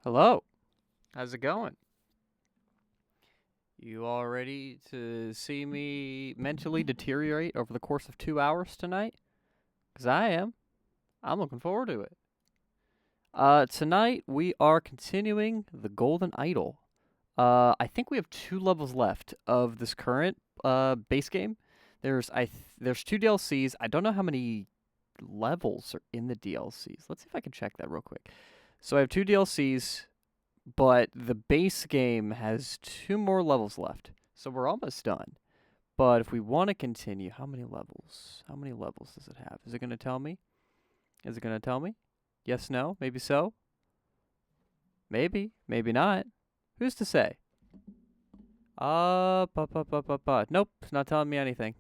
Hello. How's it going? You all ready to see me mentally deteriorate over the course of 2 hours tonight? Because I am. I'm looking forward to it. Tonight we are continuing the Golden Idol. I think we have 2 levels left of this current base game. There's 2 DLCs. I don't know how many levels are in the DLCs. Let's see if I can check that real quick. So I have 2 DLCs. But the base game has 2 more levels left. So we're almost done. But if we want to continue, how many levels? How many levels does it have? Is it going to tell me? Is it going to tell me? Yes, no, maybe so? Maybe, maybe not. Who's to say? Nope, it's not telling me anything.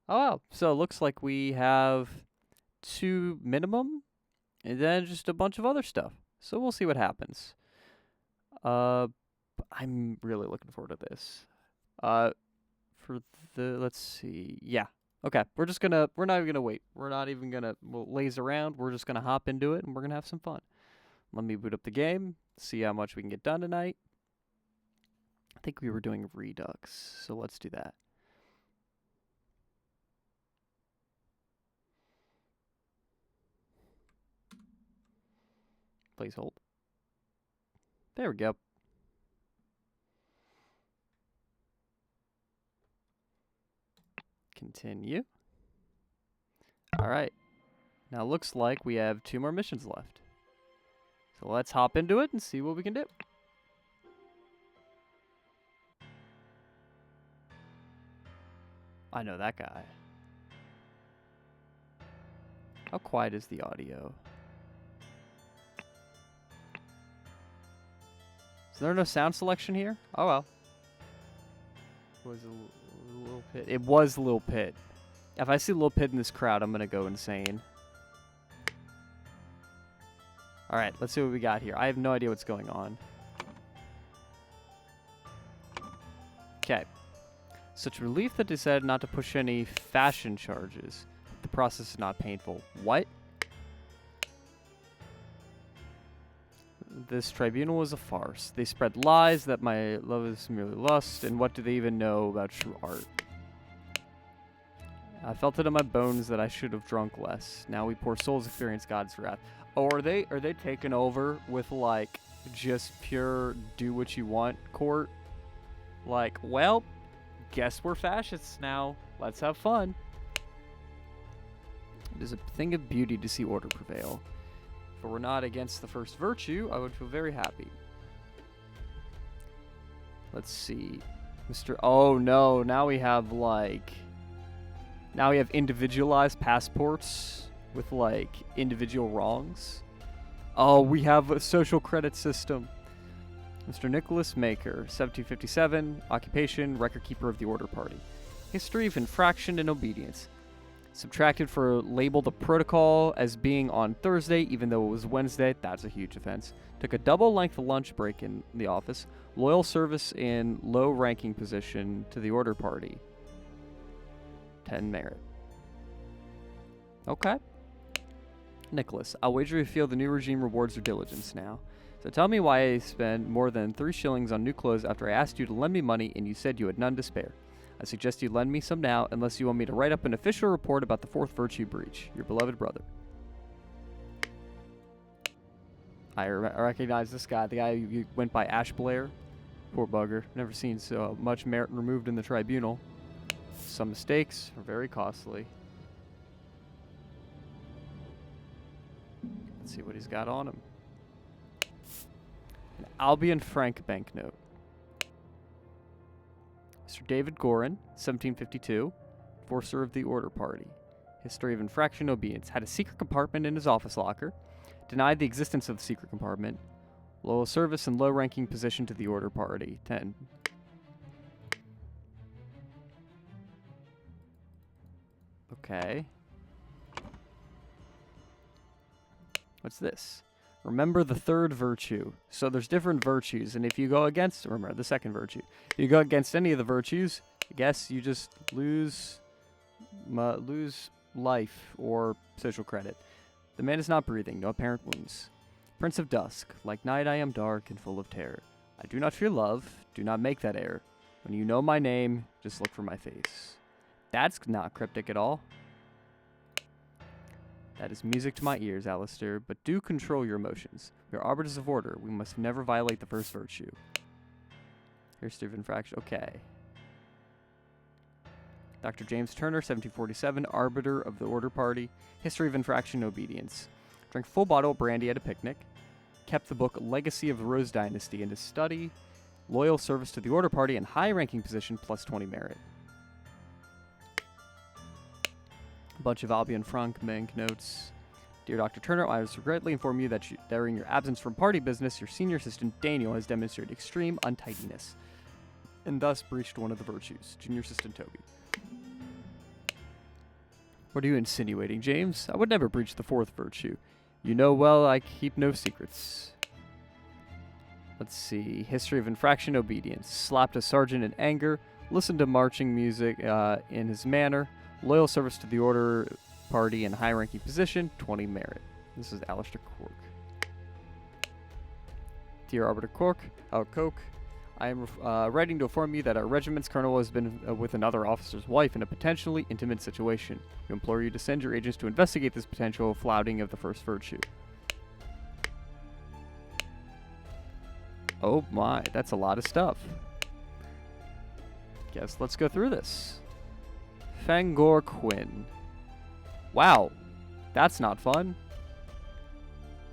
Oh, well. So it looks like we have 2 minimum and then just a bunch of other stuff. So we'll see what happens. I'm really looking forward to this. Let's see. Yeah. Okay. We're not even gonna wait. We'll laze around. We're just gonna hop into it and we're gonna have some fun. Let me boot up the game, see how much we can get done tonight. I think we were doing Redux, so let's do that. Please hold. There we go. Continue. Alright. Now looks like we have 2 more missions left. So let's hop into it and see what we can do. I know that guy. How quiet is the audio? Is there no sound selection here? Oh well. It was a little pit. It was Lil Pit. If I see Lil Pit in this crowd, I'm gonna go insane. Alright, let's see what we got here. I have no idea what's going on. Okay. Such relief that they decided not to push any fashion charges. The process is not painful. What? This tribunal is a farce. They spread lies that my love is merely lust, and what do they even know about true art? I felt it in my bones that I should have drunk less. Now we poor souls experience God's wrath. Oh, are they taking over with like just pure do what you want court? Like, well, guess we're fascists now. Let's have fun. It is a thing of beauty to see order prevail. If it were not against the first virtue, I would feel very happy. Let's see. Oh no, now we have individualized passports with like individual wrongs. Oh, we have a social credit system. Mr. Nicholas Maker, 1757, occupation, record keeper of the Order Party. History of infraction and obedience. Subtracted for labeled the protocol as being on Thursday, even though it was Wednesday. That's a huge offense. Took a double-length lunch break in the office. Loyal service in low-ranking position to the Order Party. 10 merit. Okay. Nicholas, I'll wager you feel the new regime rewards your diligence now. So tell me why I spent more than 3 shillings on new clothes after I asked you to lend me money and you said you had none to spare. I suggest you lend me some now, unless you want me to write up an official report about the 4th virtue breach. Your beloved brother. I recognize this guy. The guy who went by Ash Blair. Poor bugger. Never seen so much merit removed in the tribunal. Some mistakes are very costly. Let's see what he's got on him. An Albion Frank banknote. Mr. David Gorin, 1752, enforcer of the Order Party. History of infraction obedience. Had a secret compartment in his office locker. Denied the existence of the secret compartment. Loyal service and low-ranking position to the Order Party. 10. Okay. What's this? Remember the 3rd virtue. So there's different virtues, and if you go against, remember the 2nd virtue. If you go against any of the virtues, I guess you just lose life or social credit. The man is not breathing, no apparent wounds. Prince of Dusk, like night I am dark and full of terror. I do not fear love, do not make that error. When you know my name, just look for my face. That's not cryptic at all. That is music to my ears, Alistair, but do control your emotions. We are arbiters of order. We must never violate the first virtue. History of infraction. Okay. Dr. James Turner, 1747, arbiter of the Order Party. History of infraction and obedience. Drank full bottle of brandy at a picnic. Kept the book Legacy of the Rose Dynasty in his study. Loyal service to the Order Party and high-ranking position plus 20 merit. A bunch of Albion Frank bank notes. Dear Dr. Turner, I must regretfully inform you that during your absence from party business, your senior assistant Daniel has demonstrated extreme untidiness and thus breached one of the virtues. Junior assistant Toby. What are you insinuating, James? I would never breach the fourth virtue. You know well I keep no secrets. Let's see. History of infraction, obedience. Slapped a sergeant in anger. Listened to marching music in his manner. Loyal service to the Order Party in high-ranking position. 20 merit. This is Alistair Cork. Dear Arbiter Cork, Coke, I am writing to inform you that our regiment's colonel has been with another officer's wife in a potentially intimate situation. We implore you to send your agents to investigate this potential flouting of the first virtue. Oh my, that's a lot of stuff. Guess let's go through this. Fangor Quinn. Wow, that's not fun.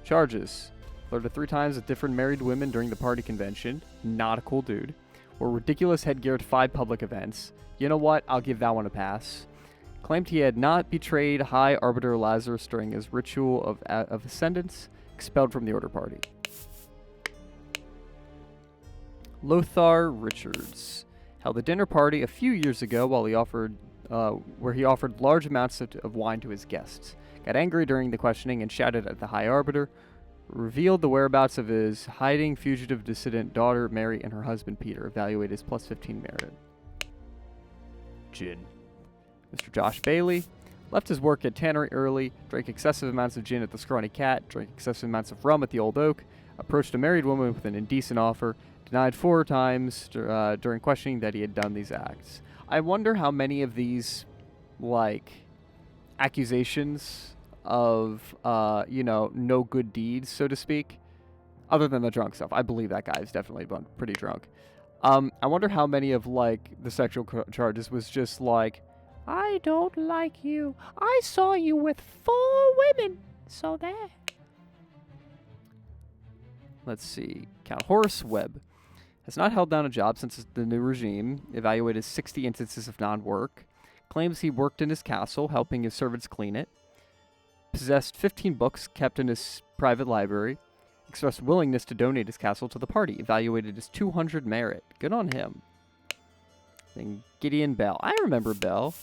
Charges. Flirted 3 times with different married women during the party convention. Not a cool dude. Wore ridiculous headgear at 5 public events. You know what? I'll give that one a pass. Claimed he had not betrayed High Arbiter Lazarus during his ritual of ascendance. Expelled from the Order Party. Lothar Richards. Held a dinner party a few years ago while he offered, where he offered large amounts of wine to his guests. Got angry during the questioning and shouted at the High Arbiter. Revealed the whereabouts of his hiding fugitive dissident daughter Mary and her husband Peter. Evaluated as plus 15 merit. Gin. Mr. Josh Bailey. Left his work at Tannery early. Drank excessive amounts of gin at the Scrawny Cat. Drank excessive amounts of rum at the Old Oak. Approached a married woman with an indecent offer. Denied 4 times during questioning that he had done these acts. I wonder how many of these, like, accusations of, no good deeds, so to speak, other than the drunk stuff. I believe that guy is definitely pretty drunk. I wonder how many of, like, the sexual charges was just like, I don't like you. I saw you with 4 women. So there. Let's see. Count Horace Webb. Has not held down a job since the new regime. Evaluated 60 instances of non-work. Claims he worked in his castle, helping his servants clean it. Possessed 15 books kept in his private library. Expressed willingness to donate his castle to the party. Evaluated as 200 merit. Good on him. Then Gideon Bell. I remember Bell.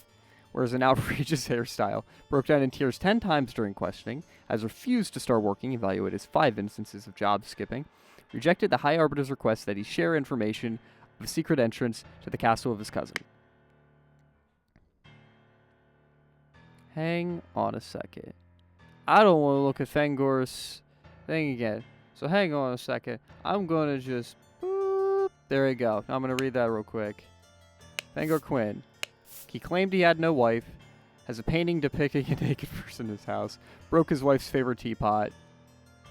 Wears an outrageous hairstyle. Broke down in tears 10 times during questioning. Has refused to start working. Evaluated as 5 instances of job skipping. Rejected the High Arbiter's request that he share information of a secret entrance to the castle of his cousin. Hang on a second. I don't want to look at Fangor's thing again. So hang on a second. I'm going to just... boop. There we go. I'm going to read that real quick. Fangor Quinn. He claimed he had no wife. Has a painting depicting a naked person in his house. Broke his wife's favorite teapot.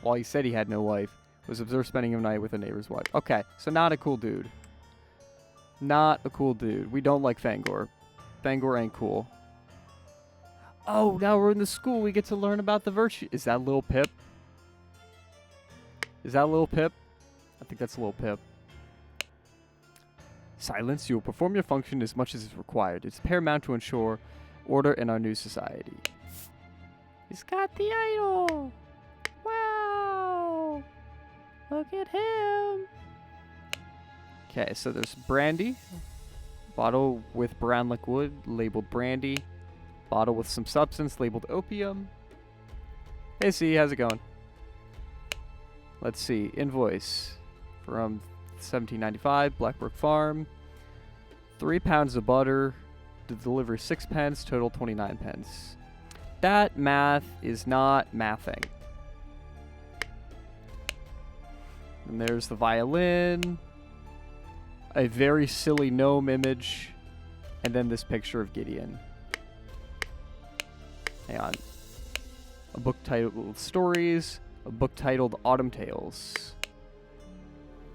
While he said he had no wife. Was observed spending a night with a neighbor's wife. Okay, so not a cool dude. Not a cool dude. We don't like Fangor. Fangor ain't cool. Oh, now we're in the school. We get to learn about the virtue. Is that Lil Pip? Is that Lil Pip? I think that's Lil Pip. Silence. You will perform your function as much as is required. It's paramount to ensure order in our new society. He's got the idol. Wow. Look at him. Okay, so there's brandy. Bottle with brown liquid labeled brandy. Bottle with some substance labeled opium. Hey, C, how's it going? Let's see. Invoice from 1795, Blackbrook Farm. 3 pounds of butter. To deliver 6 pence, total 29 pence. That math is not mathing. And there's the violin. A very silly gnome image. And then this picture of Gideon. Hang on. A book titled Stories. A book titled Autumn Tales.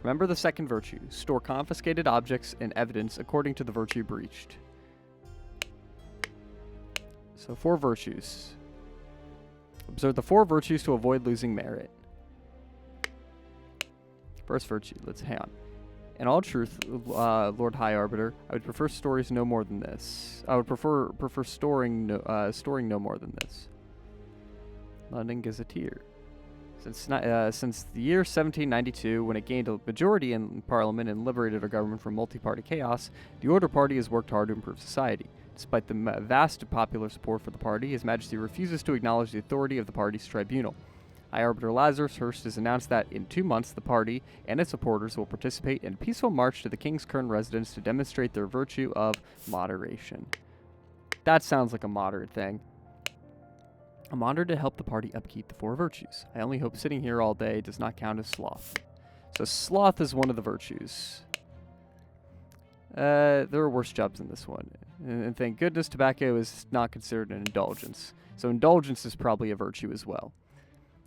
Remember the second virtue. Store confiscated objects and evidence according to the virtue breached. So 4 virtues. Observe the 4 virtues to avoid losing merit. First virtue. Let's hang on. In all truth, Lord High Arbiter, I would prefer stories no more than this. I would prefer storing no more than this. London Gazetteer. Since the year 1792, when it gained a majority in Parliament and liberated our government from multi-party chaos, the Order Party has worked hard to improve society. Despite the vast popular support for the party, His Majesty refuses to acknowledge the authority of the party's tribunal. High Arbiter Lazarus Hurst has announced that in 2 months, the party and its supporters will participate in a peaceful march to the King's current residence to demonstrate their virtue of moderation. That sounds like a moderate thing. I'm honored to help the party upkeep the 4 virtues. I only hope sitting here all day does not count as sloth. So sloth is one of the virtues. There are worse jobs than this one. And thank goodness tobacco is not considered an indulgence. So indulgence is probably a virtue as well.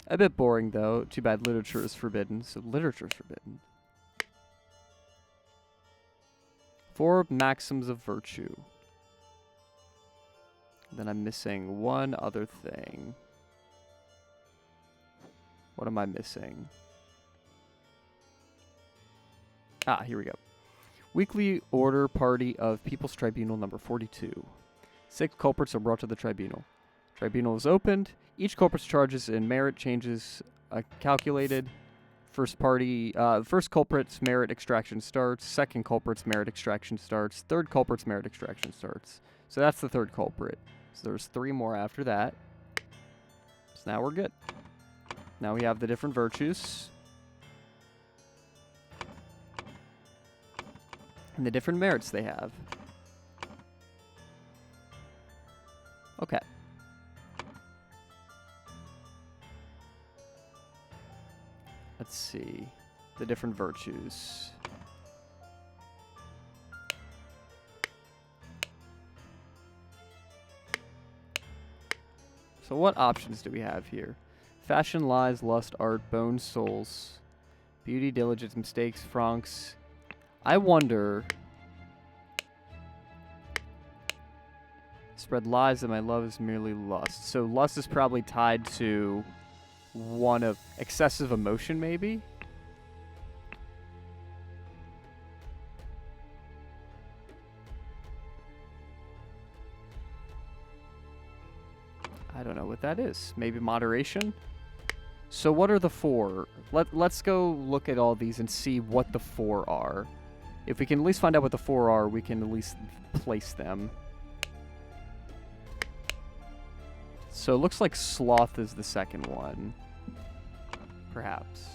A bit boring, though. Too bad literature is forbidden. So literature is forbidden. 4 maxims of virtue. Then I'm missing one other thing. What am I missing? Ah, here we go. Weekly Order Party of People's Tribunal number 42. 6 culprits are brought to the tribunal. Tribunal is opened. Each culprit's charges and merit changes calculated. First culprit's merit extraction starts. Second culprit's merit extraction starts. Third culprit's merit extraction starts. So that's the 3rd culprit. So there's 3 more after that. So now we're good. Now we have the different virtues. And the different merits they have. Okay. Let's see. The different virtues. So what options do we have here? Fashion, lies, lust, art, bones, souls, beauty, diligence, mistakes, francs. I wonder. Spread lies that my love is merely lust. So lust is probably tied to one of excessive emotion, maybe? I don't know what that is. Maybe moderation? So what are the 4? Let's go look at all these and see what the 4 are. If we can at least find out what the 4 are, we can at least place them. So it looks like sloth is the second one. Perhaps.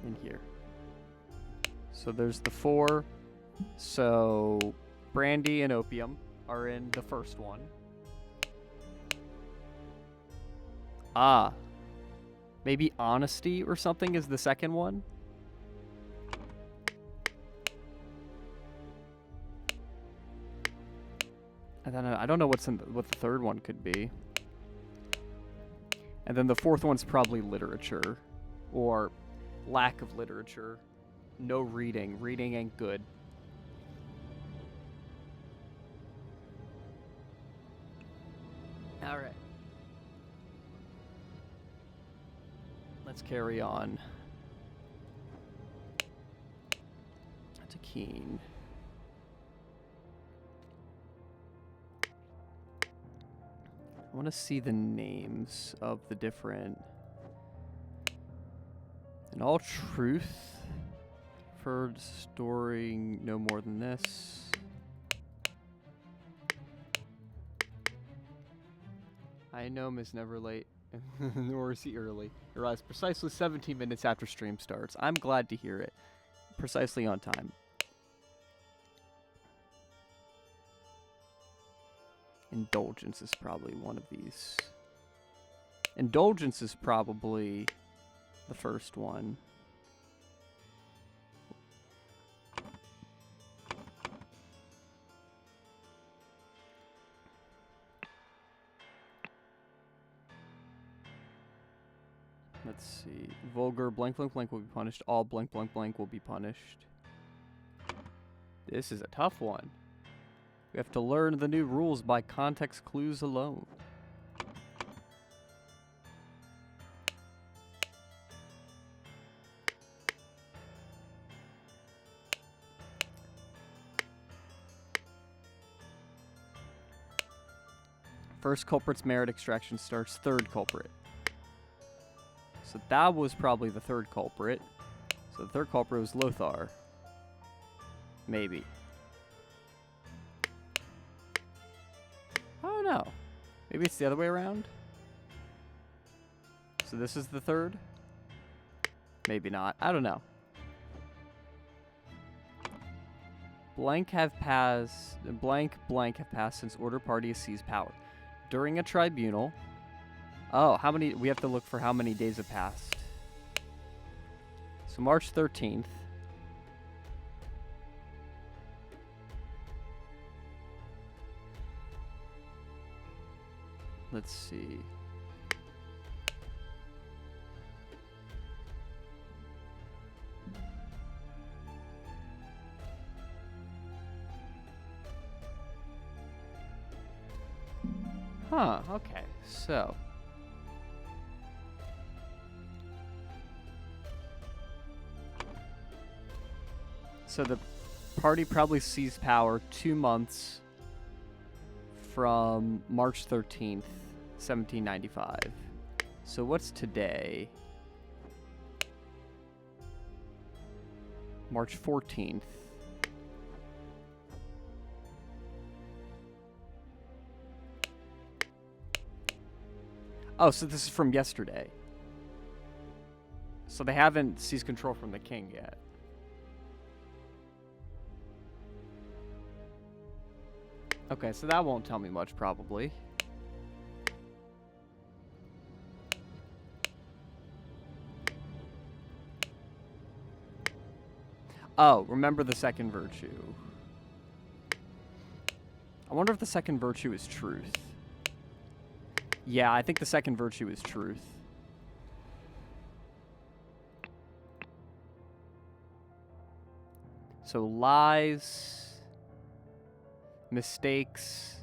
In here. So there's the 4. So brandy and opium are in the first one. Ah. Maybe honesty or something is the second one? I don't know what the third one could be. And then the 4th one's probably literature. Or lack of literature. No reading. Reading ain't good. Alright. Let's carry on. That's a keen. I want to see the names of the different. In all truth, for storing no more than this. I know Ms. Never late, nor is he early. He arrives precisely 17 minutes after stream starts. I'm glad to hear it. Precisely on time. Indulgence is probably one of these. Indulgence is probably the first one. Let's see. Vulgar blank blank blank will be punished. All blank blank blank will be punished. This is a tough one. We have to learn the new rules by context clues alone. First culprit's merit extraction starts third culprit. So that was probably the third culprit. So the third culprit was Lothar. Maybe. I don't know. Maybe it's the other way around? So this is the third? Maybe not. I don't know. Blank have passed since Order Party has seized power. During a tribunal. Oh, how many? We have to look for how many days have passed. So March 13th. Let's see. Huh, okay. So the party probably seized power 2 months from March 13th, 1795. So what's today? March 14th. Oh, so this is from yesterday. So they haven't seized control from the king yet. Okay, so that won't tell me much, probably. Oh, remember the second virtue. I wonder if the second virtue is truth. Yeah, I think the second virtue is truth. So lies, mistakes,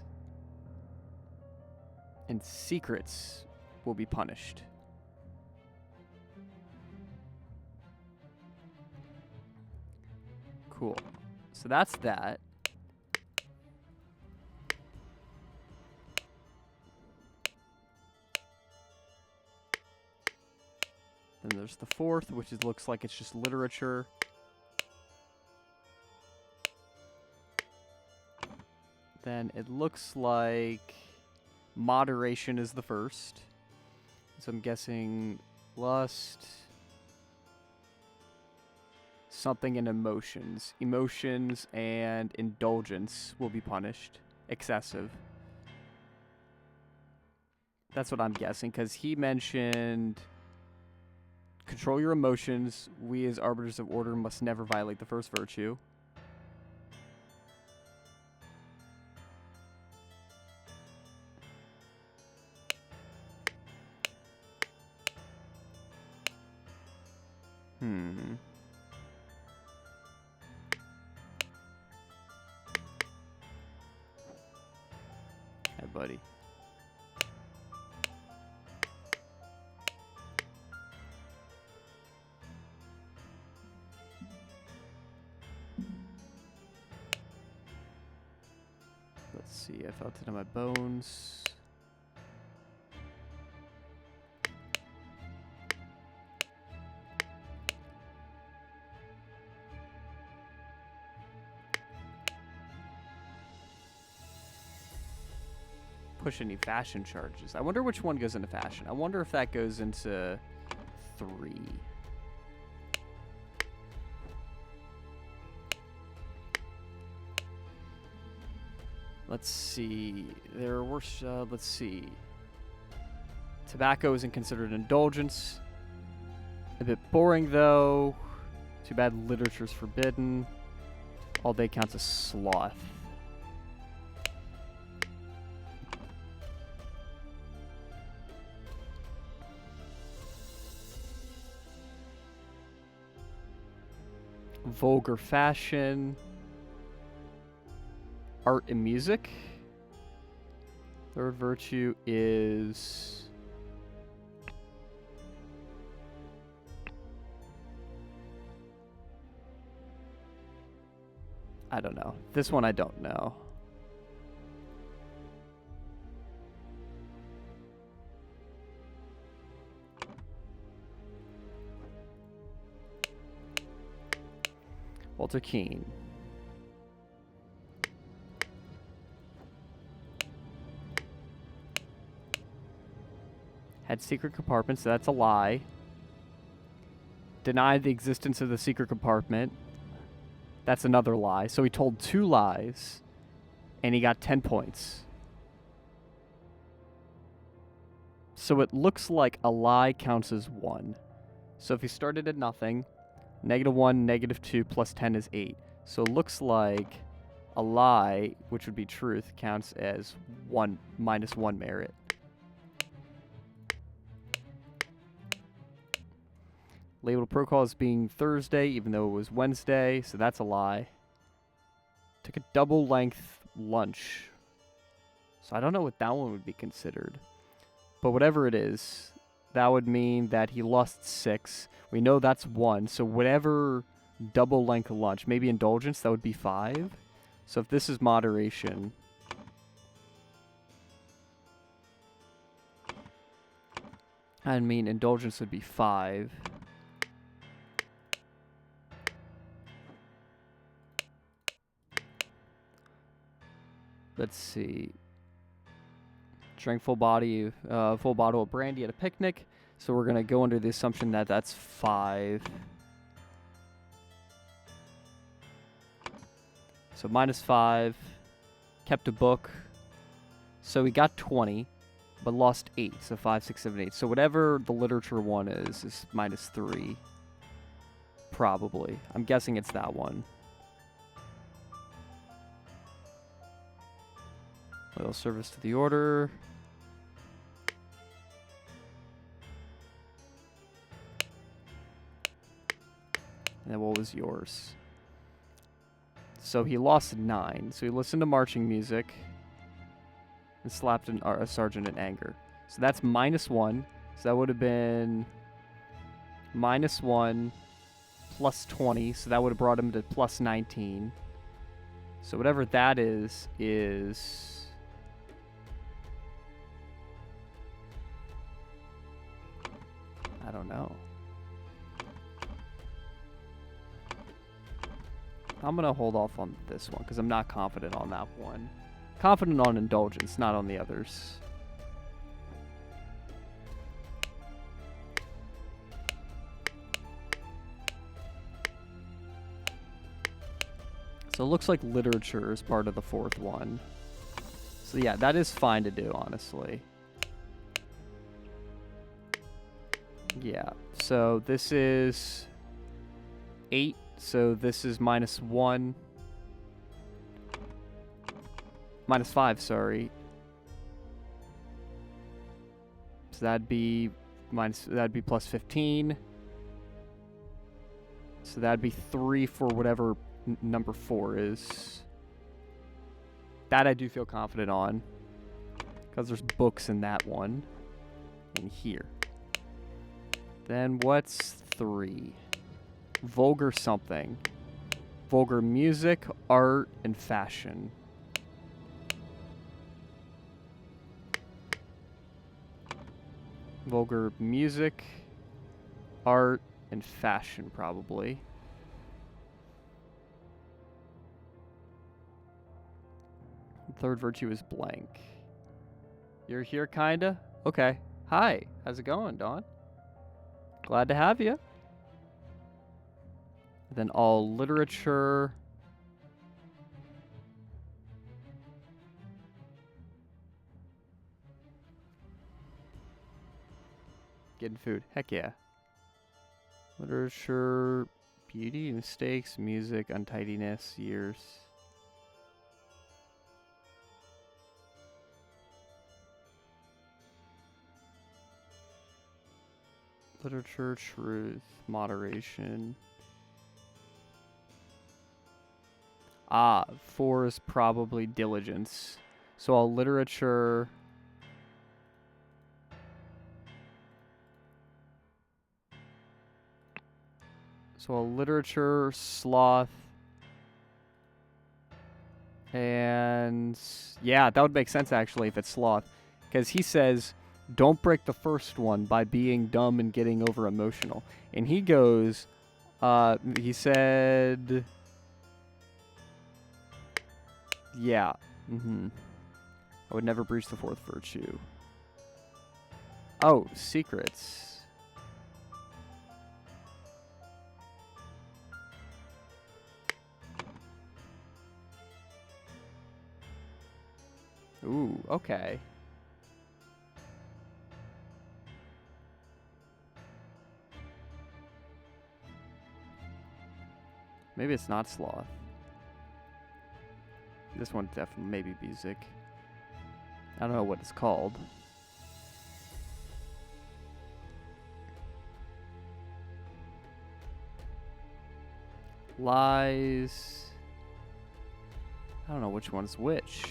and secrets will be punished. Cool. So that's that. Then there's the fourth, which looks like it's just literature. Then it looks like moderation is the first. So I'm guessing lust, something in emotions. Emotions and indulgence will be punished. Excessive. That's what I'm guessing, because he mentioned control your emotions. We as arbiters of order must never violate the first virtue. Hey, buddy. Let's see, I felt it in my bones. Push any fashion charges. I wonder which one goes into fashion. I wonder if that goes into 3. Let's see. Let's see. Tobacco isn't considered an indulgence. A bit boring, though. Too bad literature's forbidden. All day counts as sloth. Vulgar fashion. Art and music. Third virtue is... I don't know. This one I don't know. Walter Keane. Had secret compartments, so that's a lie. Denied the existence of the secret compartment. That's another lie. So he told 2 lies, and he got 10 points. So it looks like a lie counts as 1. So if he started at nothing, -1, -2, plus 10 is 8. So it looks like a lie, which would be truth, counts as 1 minus 1 merit. Labeled protocol as being Thursday, even though it was Wednesday, so that's a lie. Took a double-length lunch. So I don't know what that one would be considered. But whatever it is, that would mean that he lost 6. We know that's 1, so whatever double-length lunch, maybe indulgence, that would be 5. So if this is moderation... I mean, indulgence would be 5. Let's see. Drank full bottle of brandy at a picnic. So we're going to go under the assumption that that's 5. So -5. Kept a book. So he got 20, but lost 8. So 5, 6, 7, 8. So whatever the literature one is -3. Probably. I'm guessing it's that one. Loyal service to the order. And then what was yours? So he lost 9. So he listened to marching music and slapped a sergeant in anger. So that's -1. So that would have been -1 plus 20. So that would have brought him to plus 19. So whatever that is... I don't know. I'm going to hold off on this one because I'm not confident on that one. Confident on indulgence, not on the others. So it looks like literature is part of the 4th one. So yeah, that is fine to do, honestly. Yeah, so this is 8, so this is -1. -5, sorry. So that'd be plus 15. So that'd be 3 for whatever number 4 is. That I do feel confident on, because there's books in that one, and here. Then what's 3? Vulgar something. Vulgar music, art, and fashion. Vulgar music, art, and fashion, probably. Third virtue is blank. You're here, kinda? Okay. Hi. How's it going, Dawn? Glad to have you. Then all literature. Getting food. Heck yeah. Literature, beauty, mistakes, music, untidiness, years. Literature, truth, moderation. 4 is probably diligence. So I'll literature. So I'll literature, sloth. And yeah, that would make sense actually if it's sloth. Because he says, don't break the first one by being dumb and getting over emotional. And he goes, he said, yeah, I would never breach the 4th virtue. Oh, secrets. Ooh, okay. Maybe it's not sloth. This one definitely maybe music. I don't know what it's called. Lies. I don't know which one's which.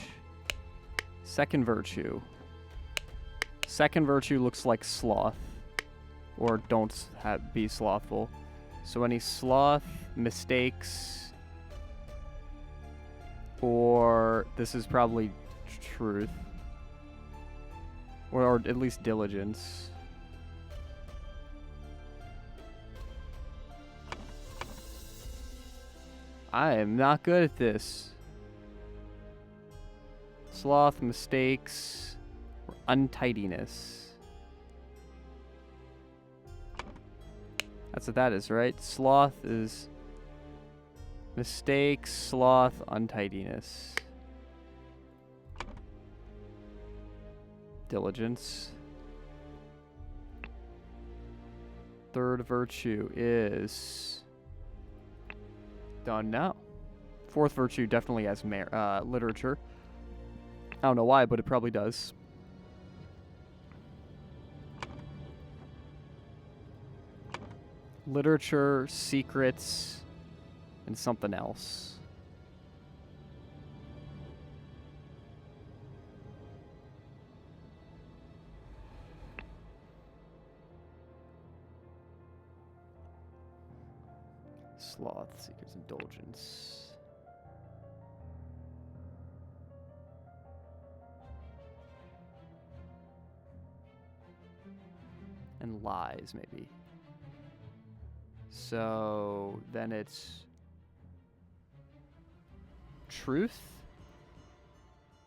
Second virtue. Second virtue looks like sloth. Or don't be slothful. So any sloth, mistakes, or this is probably truth. Or at least diligence. I am not good at this. Sloth, mistakes, or untidiness. That's what that is, right? Sloth is mistakes, sloth, untidiness. Diligence. Third virtue is... Don't know. 4th virtue definitely has literature. I don't know why, but it probably does. Literature, secrets, and something else. Sloth, secrets, indulgence. And lies, maybe. So then it's truth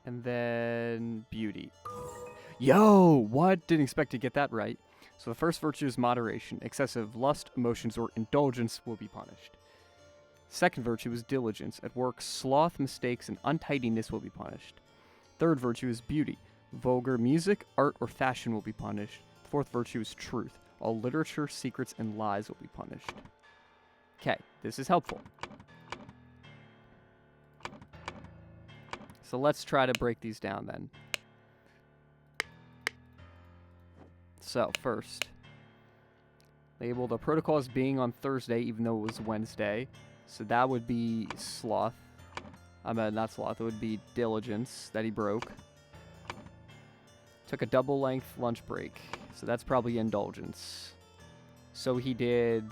and then beauty. Yo, what? Didn't expect to get that right. So the first virtue is moderation. Excessive lust, emotions, or indulgence will be punished. Second virtue is diligence. At work, sloth, mistakes, and untidiness will be punished. Third virtue is beauty. Vulgar music, art, or fashion will be punished. Fourth virtue is truth. All literature, secrets, and lies will be punished. Okay, this is helpful. So let's try to break these down then. So, first, label the protocol as being on Thursday, even though it was Wednesday. So that would be sloth. Not sloth, it would be diligence that he broke. Took a double-length lunch break. So that's probably indulgence. So he did...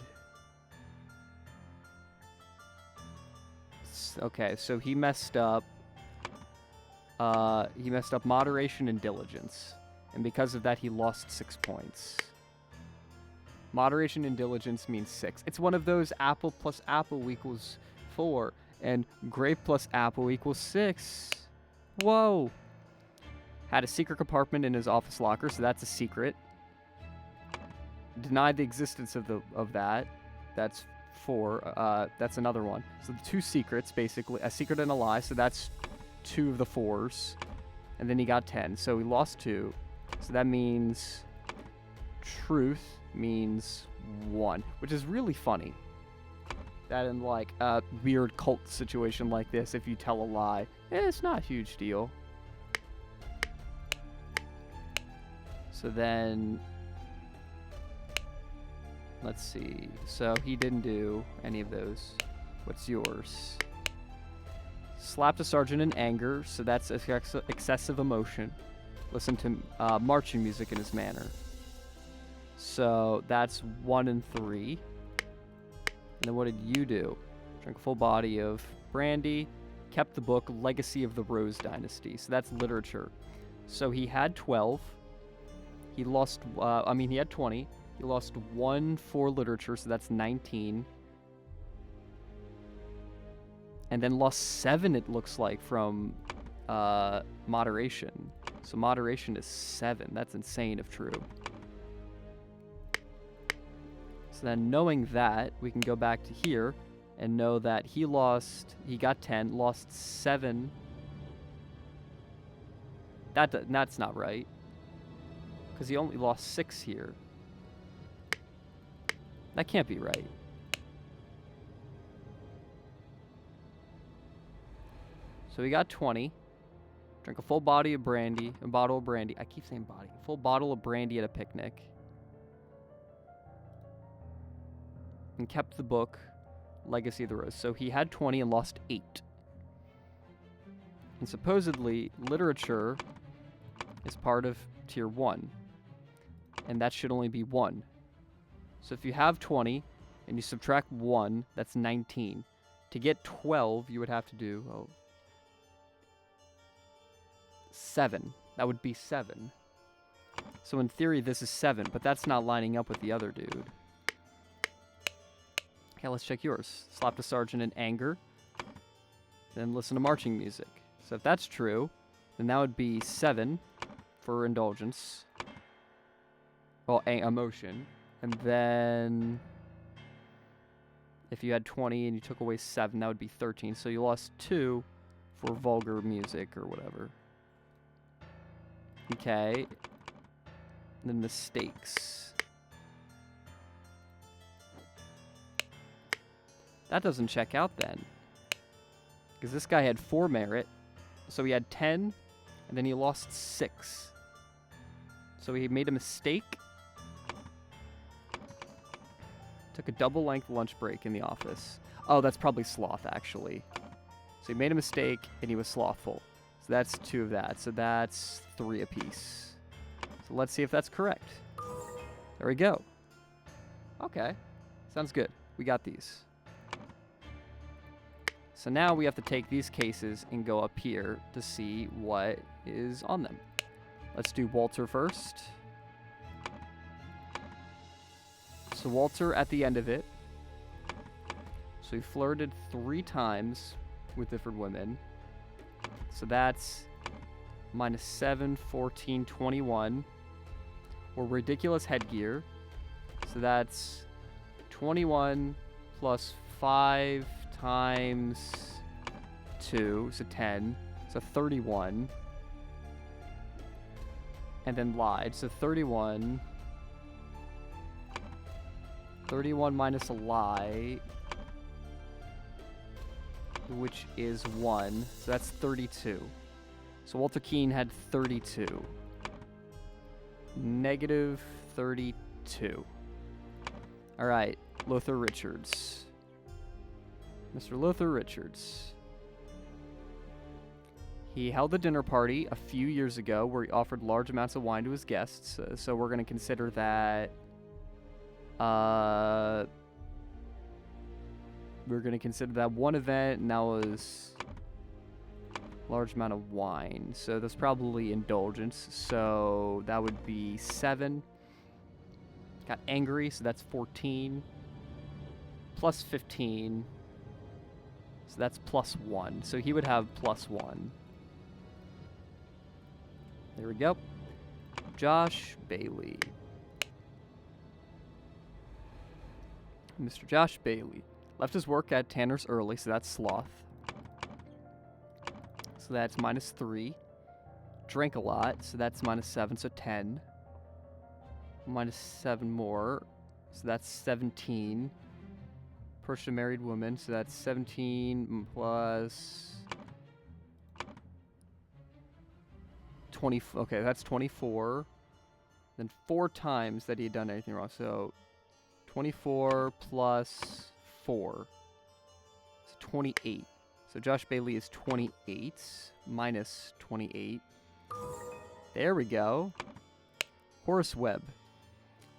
Okay, so he messed up... moderation and diligence. And because of that, he lost 6 points. Moderation and diligence means 6. It's one of those apple plus apple equals 4. And grape plus apple equals 6. Whoa! Had a secret compartment in his office locker, so that's a secret. Denied the existence of that. That's 4. That's another one. So the 2 secrets, basically. A secret and a lie, so that's 2 of the 4s. And then he got 10, so he lost 2. So that means truth means 1, which is really funny. That in like a weird cult situation like this, if you tell a lie, it's not a huge deal. So then, let's see. So he didn't do any of those. What's yours? Slapped a sergeant in anger, so that's excessive emotion. Listen to marching music in his manner. So that's 1 and 3. And then what did you do? Drank a full body of brandy, kept the book Legacy of the Rose Dynasty. So that's literature. So he had 12. He lost, he had 20. He lost 1 for literature, so that's 19. And then lost 7, it looks like, from moderation. So moderation is 7. That's insane if true. So then knowing that, we can go back to here and know that he got 10, lost 7. That's not right. Because he only lost 6 here. That can't be right. So he got 20. Drank a full bottle of brandy. I keep saying body. A full bottle of brandy at a picnic. And kept the book, Legacy of the Rose. So he had 20 and lost 8. And supposedly, literature is part of tier 1. And that should only be 1. So if you have 20 and you subtract 1, that's 19. To get 12, you would have to do 7. That would be 7. So in theory, this is 7, but that's not lining up with the other dude. Okay, let's check yours. Slapped a sergeant in anger. Then listen to marching music. So if that's true, then that would be 7 for indulgence. Well, emotion. And then if you had 20 and you took away 7, that would be 13. So you lost 2 for vulgar music or whatever. Okay. And then mistakes. That doesn't check out then. Because this guy had 4 merit. So he had 10, and then he lost 6. So he made a mistake. Took a double-length lunch break in the office. Oh, that's probably sloth, actually. So he made a mistake, and he was slothful. So that's 2 of that. So that's 3 apiece. So let's see if that's correct. There we go. Okay. Sounds good. We got these. So now we have to take these cases and go up here to see what is on them. Let's do Walter first. So Walter at the end of it. So he flirted 3 times with different women. So that's -7, 14, 21. Or ridiculous headgear. So that's 21 plus 5 times 2, so 10, so 31, and then lied, so 31 minus a lie, which is 1, so that's 32. So Walter Keane had 32. Negative 32. Alright, Lothar Richards. Mr. Lothar Richards. He held a dinner party a few years ago where he offered large amounts of wine to his guests. So we're going to consider that... we're going to consider that one event, and that was large amount of wine. So that's probably indulgence. So that would be 7. Got angry, so that's 14. Plus 15. So that's +1. So he would have +1. There we go. Josh Bailey. Mr. Josh Bailey. Left his work at Tanner's early, so that's sloth. So that's -3. Drank a lot, so that's -7, so 10. minus 7 more. So that's 17. Person, married woman. So that's 17 plus 20. Okay, that's 24. Then 4 times that he had done anything wrong. So 24 plus 4. So 28. So Josh Bailey is 28 minus 28. There we go. Horace Webb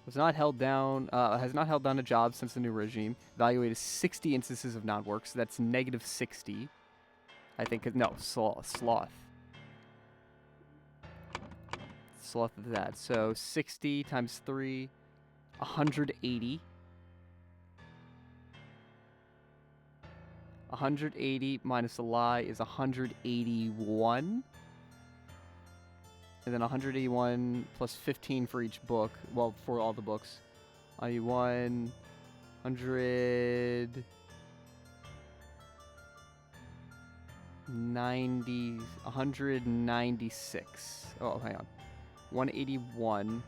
was not held down. Has not held down a job since the new regime. Evaluated 60 instances of non-work. So that's negative 60. I think. No, sloth. Sloth of that. So 60 times 3, 180. 180 minus a lie is 181. And then 181 plus 15 for each book. Well, for all the books. 100... 196. Oh, hang on. 181,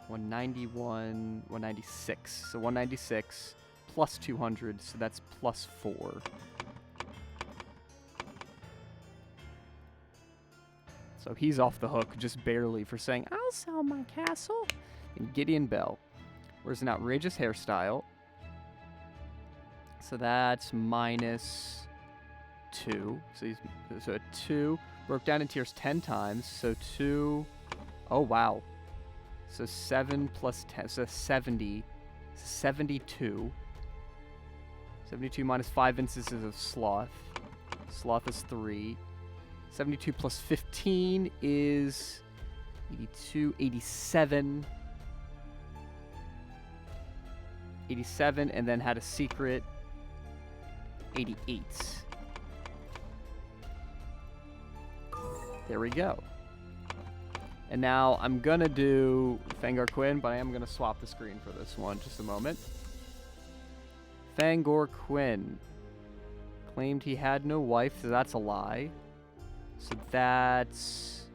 191, 196. So 196 plus 200, so that's plus 4. So he's off the hook just barely for saying, I'll sell my castle. And Gideon Bell wears an outrageous hairstyle. So that's minus 2. So a 2 broke down in tiers 10 times. So 2. Oh, wow. So 7 plus 10. So 70. 72. 72 minus 5 instances of sloth. Sloth is 3. 72 plus 15 is 82. 87. 87, and then had a secret. 88. There we go. And now I'm gonna do Fangor Quinn, but I am gonna swap the screen for this one. Just a moment. Fangor Quinn claimed he had no wife, so that's a lie. So that's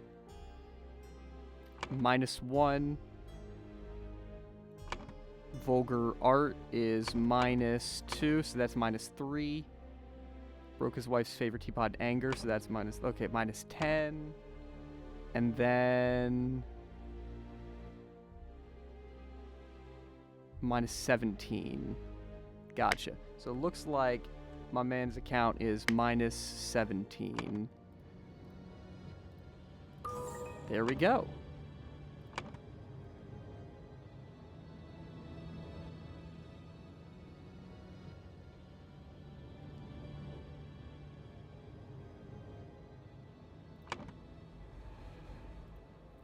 -1. Vulgar art is -2, so that's -3. Broke his wife's favorite teapot in anger, so that's -10. And then -17. Gotcha. So it looks like my man's account is -17. There we go.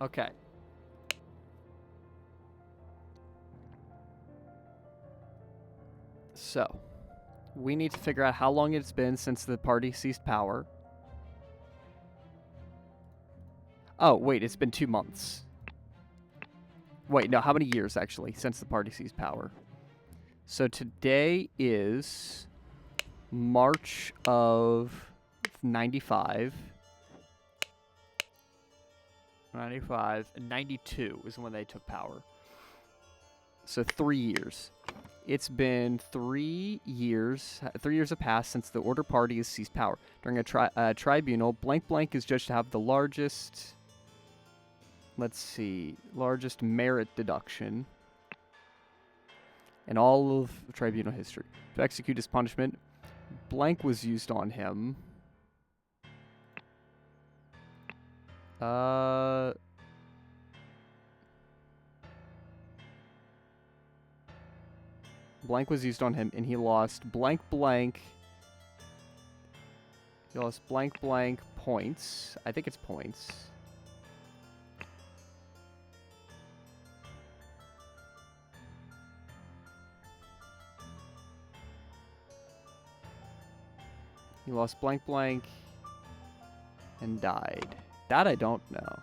Okay. So, we need to figure out how long it's been since the party ceased power. Oh, wait, it's been 2 months. Wait, no, how many years, actually, since the party seized power? So today is March of 95. 92 is when they took power. So 3 years. It's been 3 years. 3 years have passed since the Order Party has seized power. During a tribunal, blank blank is judged to have the largest... Let's see. Largest merit deduction in all of tribunal history. To execute his punishment, blank was used on him. Blank was used on him, and he lost blank blank. He lost blank blank points. I think it's points. He lost blank blank and died. That I don't know.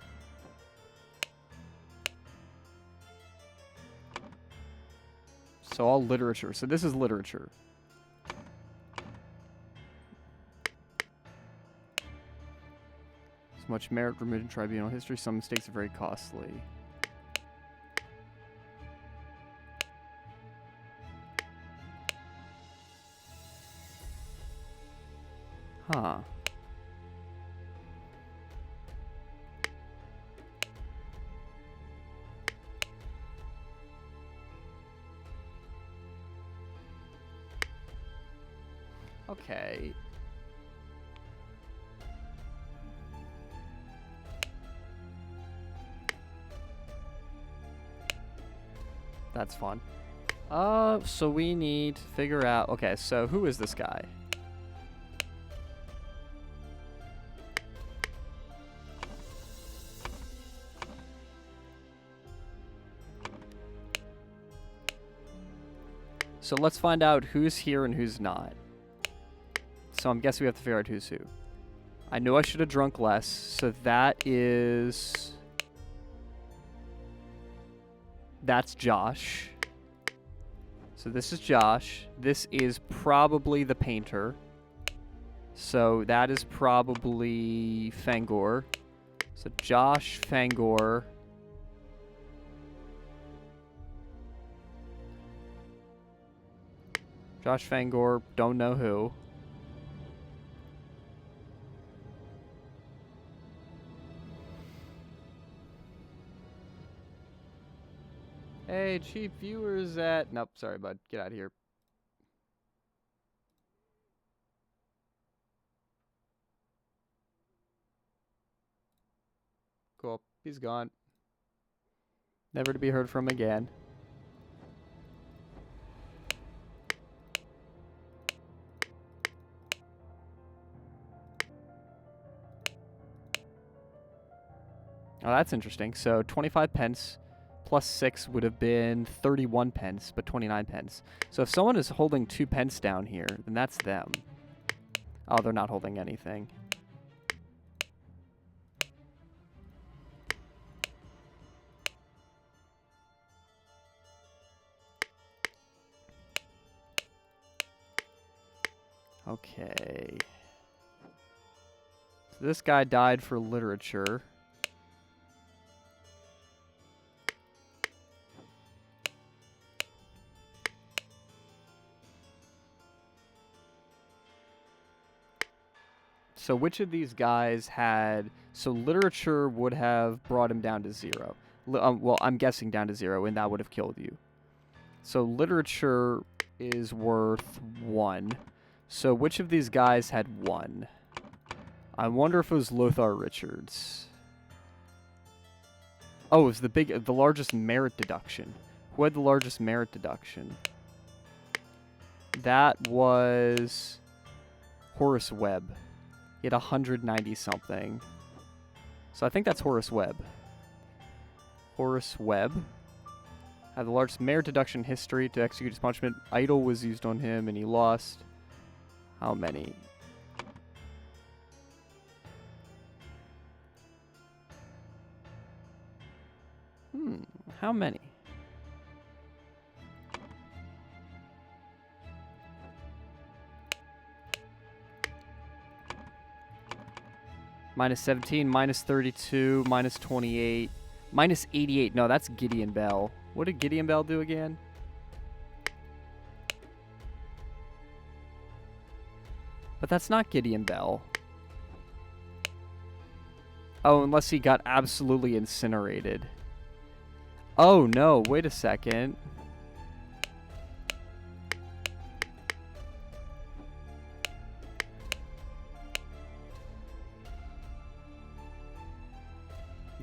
So all literature. So this is literature. So much merit removed in tribunal history. Some mistakes are very costly. Huh. Okay. That's fun. So we need to figure out... Okay, so who is this guy? So let's find out who's here and who's not. So I'm guessing we have to figure out who's who. I know I should have drunk less, so that is... That's Josh. So this is Josh. This is probably the painter. So that is probably Fangor. So Josh, Fangor. Josh, Fangor, don't know who. Hey, chief viewers at... Nope, sorry, bud. Get out of here. Cool. He's gone. Never to be heard from again. Oh, that's interesting. So 25 pence plus 6 would have been 31 pence, but 29 pence. So if someone is holding 2 pence down here, then that's them. Oh, they're not holding anything. Okay. So this guy died for literature. So which of these guys had... So literature would have brought him down to 0. Well, I'm guessing down to 0, and that would have killed you. So literature is worth 1. So which of these guys had 1? I wonder if it was Lothar Richards. Oh, it was the largest merit deduction. Who had the largest merit deduction? That was Horace Webb. He had 190 something. So I think that's Horace Webb. Horace Webb had the largest merit deduction history to execute his punishment. Idol was used on him and he lost. How many? How many? Minus 17, minus 32, minus 28, minus 88. No, that's Gideon Bell. What did Gideon Bell do again? But that's not Gideon Bell. Oh, unless he got absolutely incinerated. Oh, no. Wait a second.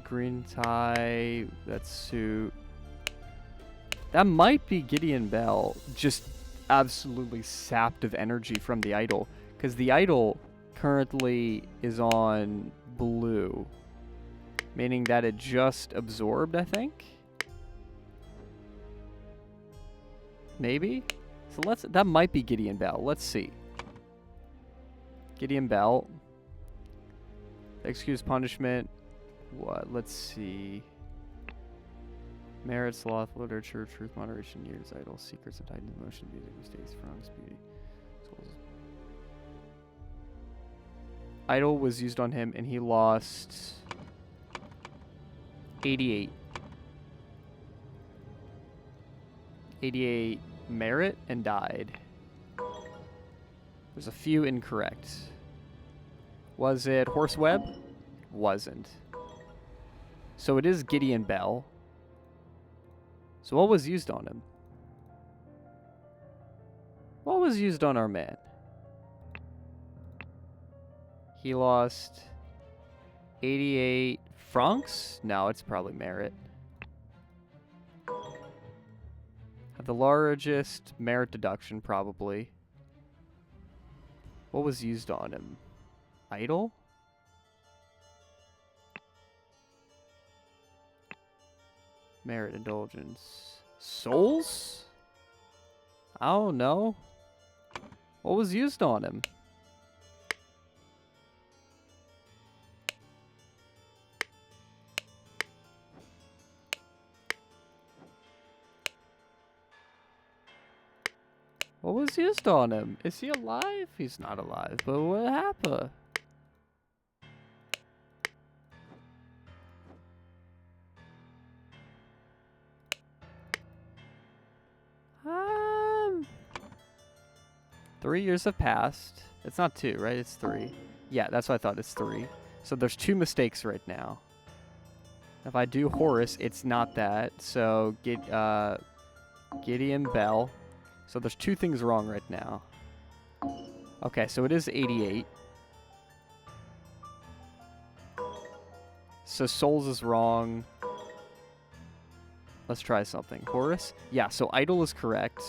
Green tie, that suit. That might be Gideon Bell, just absolutely sapped of energy from the idol. Because the idol currently is on blue. Meaning that it just absorbed, I think? Maybe? So that might be Gideon Bell. Let's see. Gideon Bell. Excuse punishment. What? Let's see. Merit, sloth, literature, truth, moderation, years, idol, secrets of Titan's motion, music, mistakes, fronts, beauty. Souls. Idol was used on him and he lost 88. 88 merit and died. There's a few incorrect. Was it Horseweb? Wasn't. So it is Gideon Bell. So what was used on him? What was used on our man? He lost 88 francs? No, it's probably merit. Have the largest merit deduction, probably. What was used on him? Idol? Merit indulgence. Souls? I don't know. What was used on him? What was used on him? Is he alive? He's not alive, but what happened? Um, 3 years have passed. It's not 2, right? It's 3. Yeah, that's what I thought. It's 3. So there's 2 mistakes right now. If I do Horus, it's not that. So Gideon Bell. So there's 2 things wrong right now. Okay, so it is 88. So Souls is wrong. Let's try something. Horus? Yeah, so Idol is correct.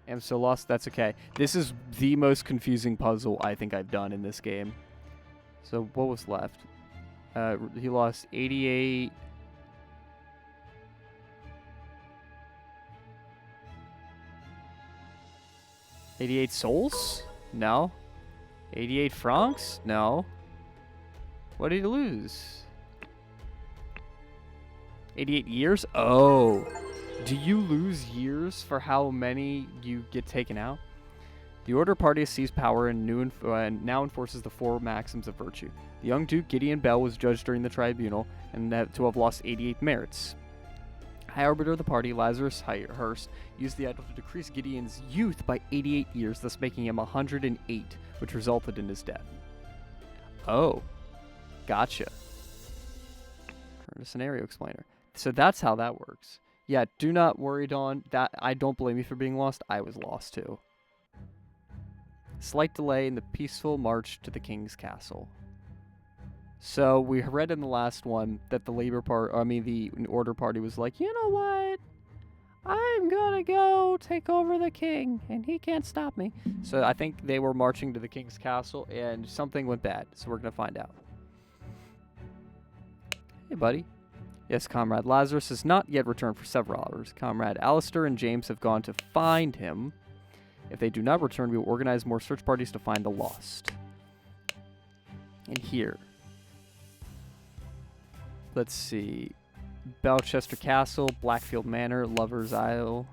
Am so lost, that's okay. This is the most confusing puzzle I think I've done in this game. So what was left? He lost 88... 88 souls? No. 88 francs? No. What did he lose? 88 years? Oh. Do you lose years for how many you get taken out? The Order Party has seized power and now enforces the 4 maxims of virtue. The young Duke Gideon Bell was judged during the tribunal and to have lost 88 merits. High Arbiter of the party, Lazarus Hurst, used the idol to decrease Gideon's youth by 88 years, thus making him 108, which resulted in his death. Oh. Gotcha. Turn to scenario explainer. So that's how that works. Yeah, do not worry, Dawn. I don't blame you for being lost. I was lost too. Slight delay in the peaceful march to the king's castle. So we read in the last one that the Order Party was like, you know what? I'm gonna go take over the king, and he can't stop me. So I think they were marching to the king's castle, and something went bad. So we're gonna find out. Hey, buddy. Yes, Comrade Lazarus has not yet returned for several hours. Comrade Alistair and James have gone to find him. If they do not return, we will organize more search parties to find the lost. And here. Let's see. Belchester Castle, Blackfield Manor, Lover's Isle.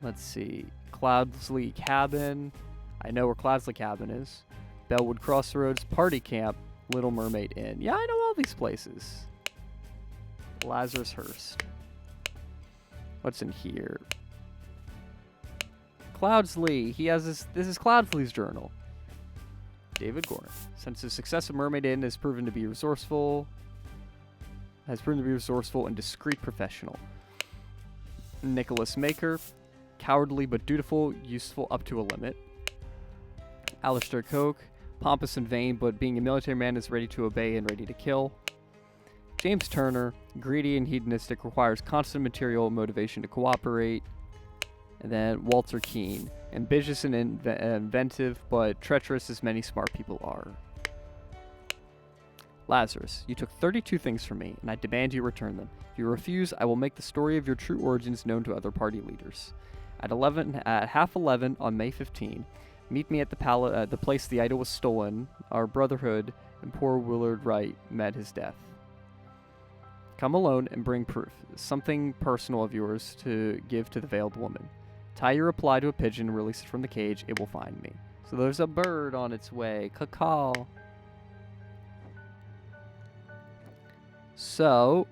Let's see. Cloudsley Cabin. I know where Cloudsley Cabin is. Bellwood Crossroads, Party Camp, Little Mermaid Inn. Yeah, I know all these places. Lazarus Hurst. What's in here? Cloudsley. This is Cloudsley's journal. David Gorn. Since his success at Mermaid Inn has proven to be resourceful and discreet professional. Nicholas Maker. Cowardly but dutiful, useful up to a limit. Alistair Coke. Pompous and vain, but being a military man is ready to obey and ready to kill. James Turner. Greedy and hedonistic, requires constant material motivation to cooperate. And then Walter Keane. Ambitious and inventive, but treacherous as many smart people are. Lazarus, you took 32 things from me, and I demand you return them. If you refuse, I will make the story of your true origins known to other party leaders. At 11:30 on May 15, meet me at the place the idol was stolen. Our brotherhood and poor Willard Wright met his death. Come alone and bring proof, something personal of yours to give to the veiled woman. Tie your reply to a pigeon and release it from the cage. It will find me. So there's a bird on its way. Caw. So,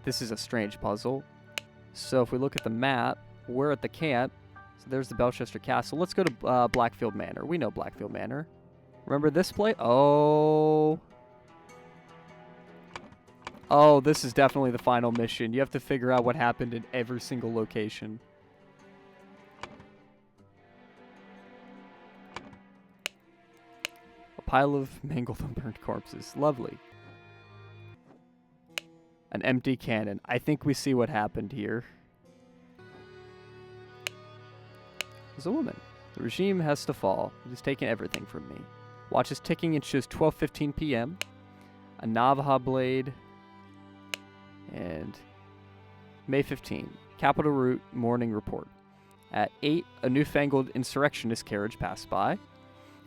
this is a strange puzzle. So if we look at the map, we're at the camp. So there's the Belchester Castle. Let's go to Blackfield Manor. We know Blackfield Manor. Remember this place? Oh. Oh, this is definitely the final mission. You have to figure out what happened in every single location. A pile of mangled and burnt corpses. Lovely. An empty cannon. I think we see what happened here. There's a woman. The regime has to fall. It has taken everything from me. Watch is ticking and shows 12:15 p.m. A Navajo blade. And May 15. Capitol Route morning report. At 8, a newfangled insurrectionist carriage passed by.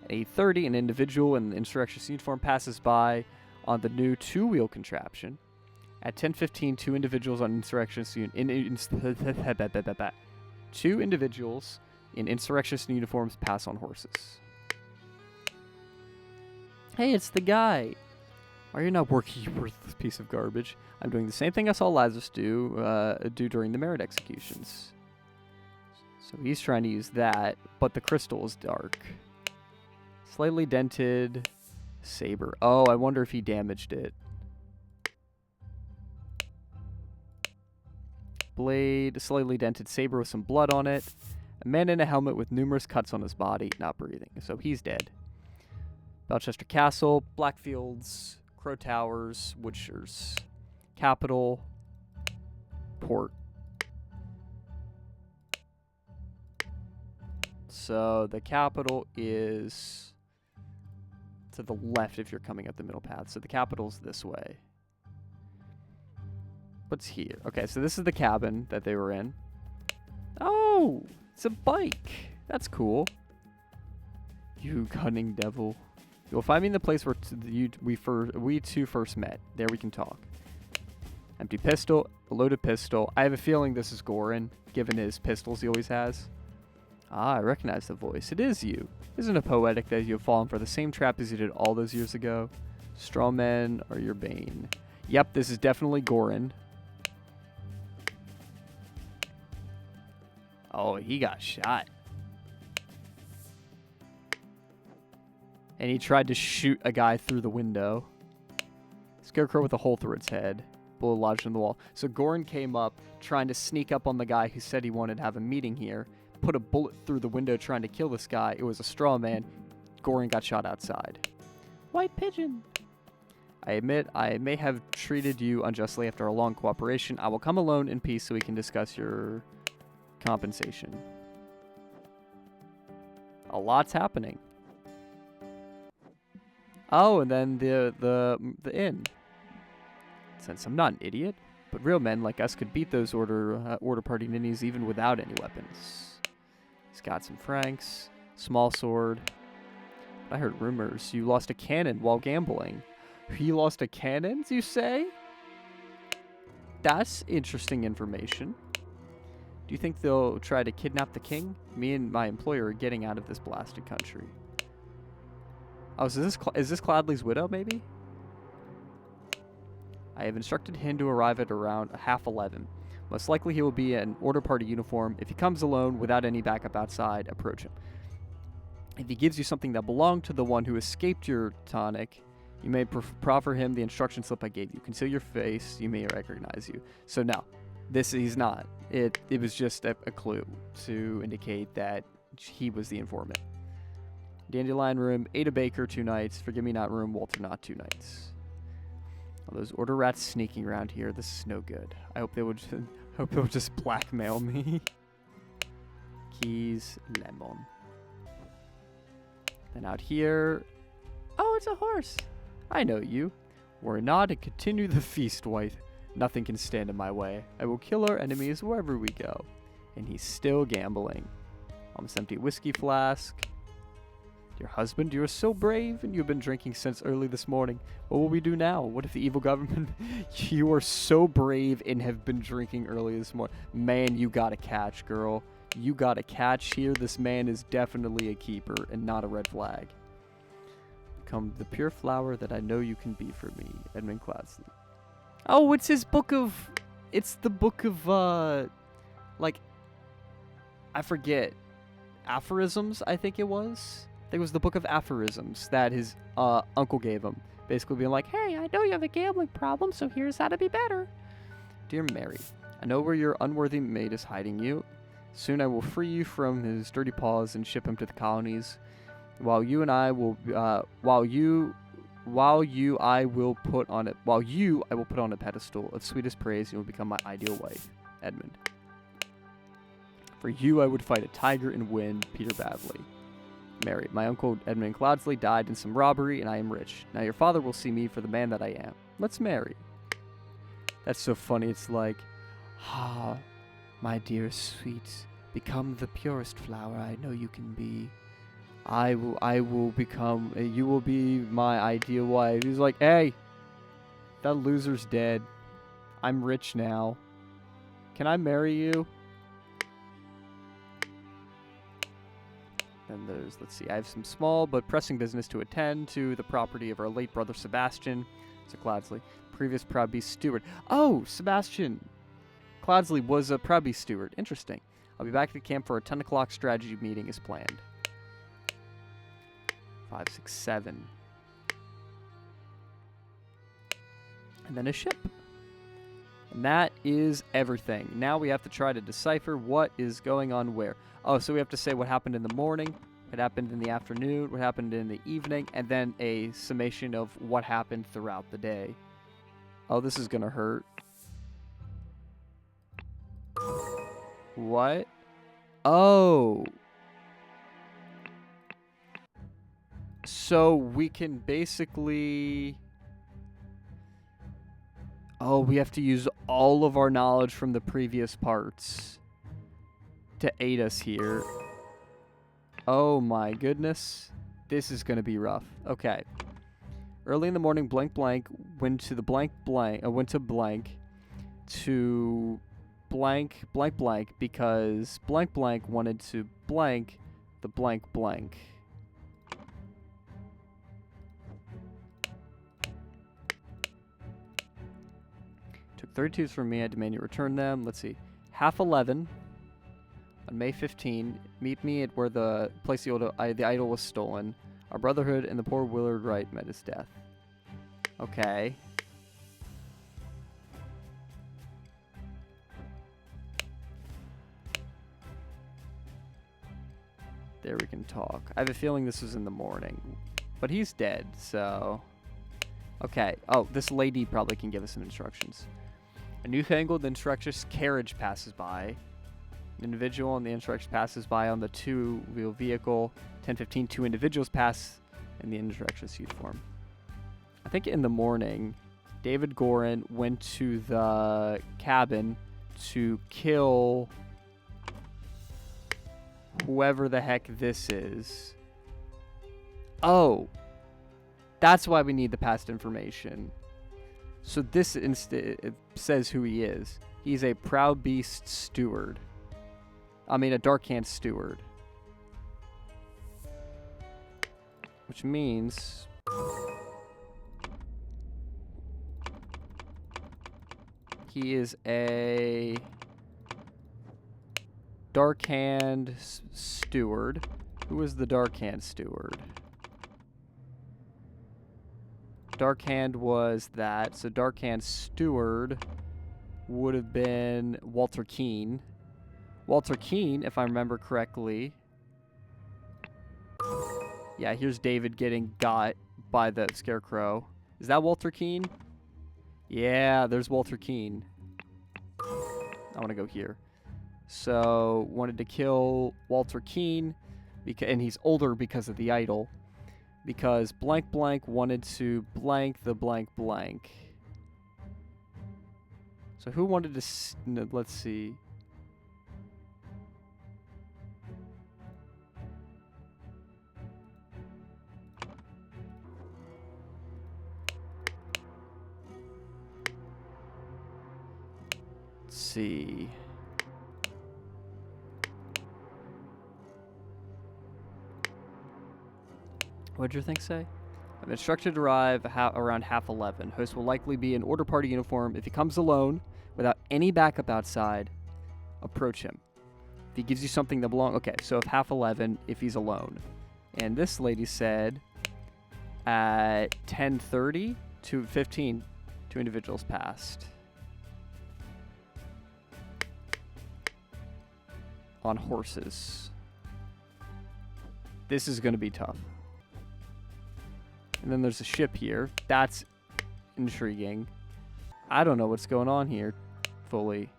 At 8:30, an individual in the insurrectionist uniform passes by on the new two-wheel contraption. At 10:15, two individuals on insurrectionist two individuals in insurrectionist uniforms pass on horses. Hey, it's the guy. Why are you not working, you worthless piece of garbage? I'm doing the same thing I saw Lazarus do during the merit executions. So he's trying to use that, but the crystal is dark. Slightly dented saber. Oh, I wonder if he damaged it. Blade, slightly dented saber with some blood on it. A man in a helmet with numerous cuts on his body, not breathing. So he's dead. Belchester Castle, Blackfields, Crow Towers, Woodshires, Capital, Port. So the capital is to the left if you're coming up the middle path. So the capital's this way. What's here? Okay, so this is the cabin that they were in. Oh, it's a bike. That's cool. You cunning devil. You'll find me in the place where we two first met. There we can talk. Empty pistol, a loaded pistol. I have a feeling this is Goran, given his pistols he always has. Ah, I recognize the voice. It is you. Isn't it poetic that you have fallen for the same trap as you did all those years ago? Straw men are your bane. Yep, this is definitely Goran. Oh, he got shot. And he tried to shoot a guy through the window. Scarecrow with a hole through its head. Bullet lodged in the wall. So Goran came up, trying to sneak up on the guy who said he wanted to have a meeting here. Put a bullet through the window trying to kill this guy. It was a straw man. Goran got shot outside. White pigeon. I admit I may have treated you unjustly after a long cooperation. I will come alone in peace so we can discuss your compensation. A lot's happening. Oh, and then the inn. Since I'm not an idiot, but real men like us could beat those order party ninnies even without any weapons. He's got some francs, small sword. I heard rumors you lost a cannon while gambling. He lost a cannon, you say? That's interesting information. Do you think they'll try to kidnap the king? Me and my employer are getting out of this blasted country. Oh, so is this Cladley's widow, maybe? I have instructed him to arrive at around 11:30. Most likely he will be in order party uniform. If he comes alone without any backup outside, approach him. If he gives you something that belonged to the one who escaped your tonic, you may proffer him the instruction slip I gave you. Conceal your face, you may recognize you. So no, he's not. It was just a clue to indicate that he was the informant. Dandelion room, Ada Baker 2 nights. Forgive me not room, Walter not 2 nights. All those order rats sneaking around here. This is no good. I hope they would just blackmail me. Keys, lemon. Then out here. Oh, it's a horse. I know you. Worry not and continue the feast, wife. Nothing can stand in my way. I will kill our enemies wherever we go. And he's still gambling. Almost empty whiskey flask. Dear husband, you are so brave, and you've been drinking since early this morning. What will we do now? What if the evil government... You are so brave and have been drinking early this morning. Man, you got a catch, girl. You got a catch here. This man is definitely a keeper and not a red flag. Become the pure flower that I know you can be for me, Edmund Cladley. Oh, it's his book of... It's the book of, like... I forget. aphorisms, I think it was. I think it was the book of aphorisms that his uncle gave him. Basically being like, hey, I know you have a gambling problem, so here's how to be better. Dear Mary, I know where your unworthy mate is hiding you. Soon I will free you from his dirty paws and ship him to the colonies. While you I will put on a pedestal of sweetest praise, you will become my ideal wife, Edmund. For you I would fight a tiger and win, Peter Bavely. Mary, my uncle Edmund Cloudsley died in some robbery, and I am rich. Now your father will see me for the man that I am. Let's marry. That's so funny. It's like, ah, my dear sweet, become the purest flower I know you can be. I will become, you will be my ideal wife. He's like, hey, that loser's dead. I'm rich now. Can I marry you? Then there's, let's see, I have some small but pressing business to attend to the property of our late brother Sebastian. So Cloudsley, previous Proud Beast steward. Oh, Sebastian Cloudsley was a Proud Beast steward. Interesting. I'll be back at the camp for a 10 o'clock strategy meeting as planned. 5, 6, 7. And then a ship. And that is everything. Now we have to try to decipher what is going on where. Oh, so we have to say what happened in the morning, what happened in the afternoon, what happened in the evening, and then a summation of what happened throughout the day. Oh, this is gonna hurt. What? Oh. So we can basically... Oh, we have to use all of our knowledge from the previous parts to aid us here. Oh my goodness. This is going to be rough. Okay. Early in the morning, blank blank went to the blank to blank blank because blank blank wanted to blank the blank blank. Took 32s from me. I demand you return them. Let's see. 11:30 on May 15. Meet me at where the place the idol was stolen. Our brotherhood and the poor Willard Wright met his death. Okay. There we can talk. I have a feeling this was in the morning. But he's dead, so... Okay. Oh, this lady probably can give us some instructions. A newfangled instructress carriage passes by. An individual and the instructress passes by on the two-wheel vehicle. 10:15, two individuals pass in the instructress uniform. I think in the morning, David Gorin went to the cabin to kill whoever the heck this is. Oh, that's why we need the past information. So this it says who he is. He's a Proud Beast steward. I mean, a Dark Hand steward. Which means... he is a Dark Hand steward. Who is the Dark Hand steward? Dark Hand was that. So Dark Hand steward would have been Walter Keene. Walter Keene, if I remember correctly. Yeah, here's David getting got by the Scarecrow. Is that Walter Keene? Yeah, there's Walter Keene. I want to go here. So, wanted to kill Walter Keene, and he's older because of the idol. Because blank blank wanted to blank the blank blank. So who wanted to... no, let's see. Let's see. What'd your thing say? I'm instructed to arrive around 11:30. Host will likely be in order party uniform. If he comes alone, without any backup outside, approach him. If he gives you something that belongs... Okay, so if half 11, if he's alone. And this lady said at 10:30 to 15, 2 individuals passed. On horses. This is going to be tough. And then there's a ship here. That's intriguing. I don't know what's going on here fully.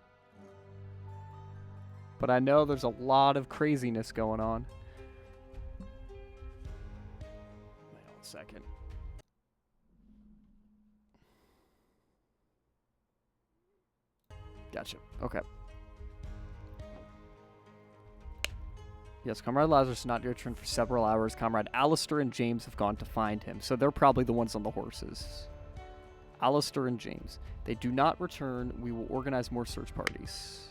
But I know there's a lot of craziness going on. Wait on a second. Gotcha. Okay. Yes, Comrade Lazarus is not returned for several hours. Comrade Alistair and James have gone to find him. So they're probably the ones on the horses. Alistair and James. They do not return. We will organize more search parties.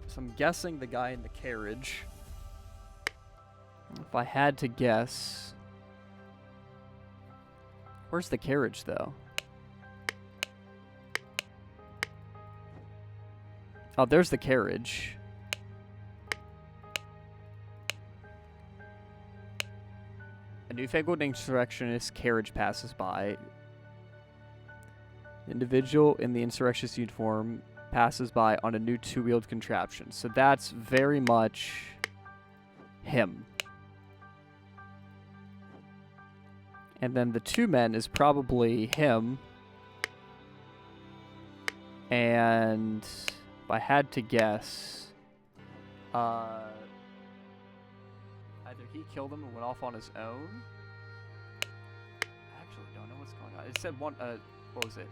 So I'm guessing the guy in the carriage. If I had to guess... Where's the carriage, though? Oh, there's the carriage. A newfangled insurrectionist carriage passes by. The individual in the insurrectionist uniform passes by on a new 2-wheeled contraption. So that's very much him. And then the 2 men is probably him. And if I had to guess, either he killed him and went off on his own. I actually don't know what's going on. It said one, what was it?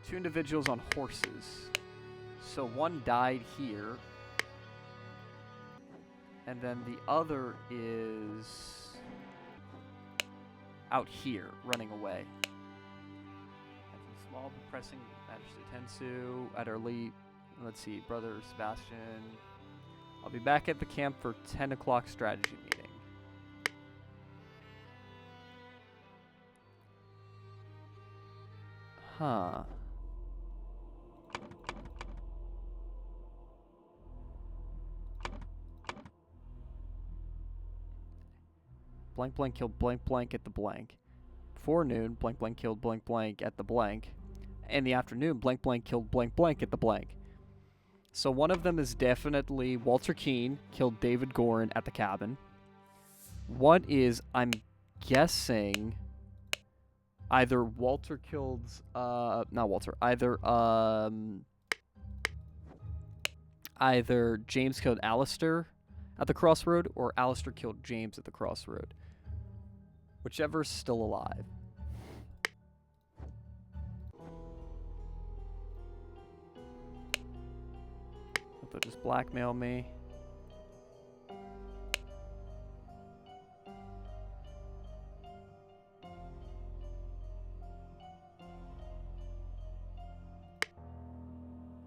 2 individuals on horses. So one died here. And then the other is out here, running away. Small but pressing Majesty Tensu at our lead. Let's see, Brother Sebastian. I'll be back at the camp for 10 o'clock strategy meeting. Huh. Blank blank killed blank blank at the blank. Before noon, blank blank killed blank blank at the blank. In the afternoon, blank blank killed blank blank at the blank. So one of them is definitely Walter Keane killed David Gorin at the cabin. One is, I'm guessing, either Walter killed, not Walter, either James killed Alistair at the crossroad, or Alistair killed James at the crossroad. Whichever's still alive. They'll just blackmail me.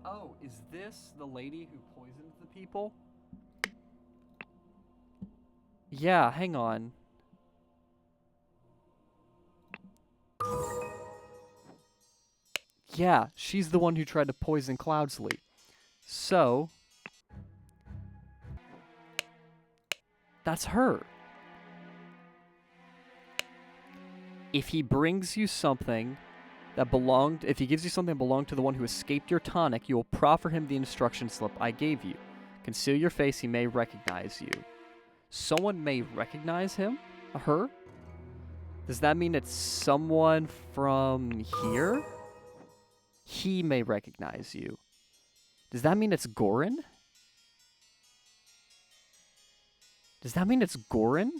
Oh, is this the lady who poisoned the people? Yeah, hang on. Yeah, she's the one who tried to poison Cloudsley. So, that's her. If he brings you something that belonged, if he gives you something that belonged to the one who escaped your tonic, you will proffer him the instruction slip I gave you. Conceal your face, he may recognize you. Someone may recognize him? Her? Does that mean it's someone from here? He may recognize you. Does that mean it's Gorin? Does that mean it's Gorin?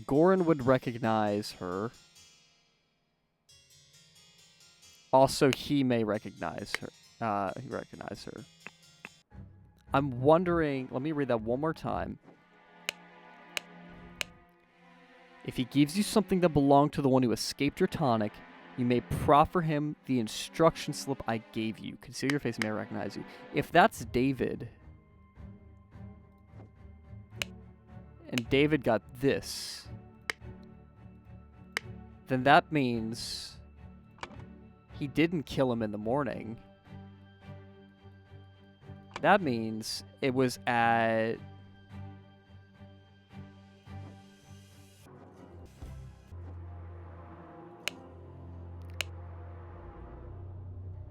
Gorin would recognize her. Also, he may recognize her. He recognized her. I'm wondering, let me read that one more time. If he gives you something that belonged to the one who escaped your tonic, you may proffer him the instruction slip I gave you. Conceal your face, he may recognize you. If that's David, and David got this, then that means he didn't kill him in the morning. That means it was at...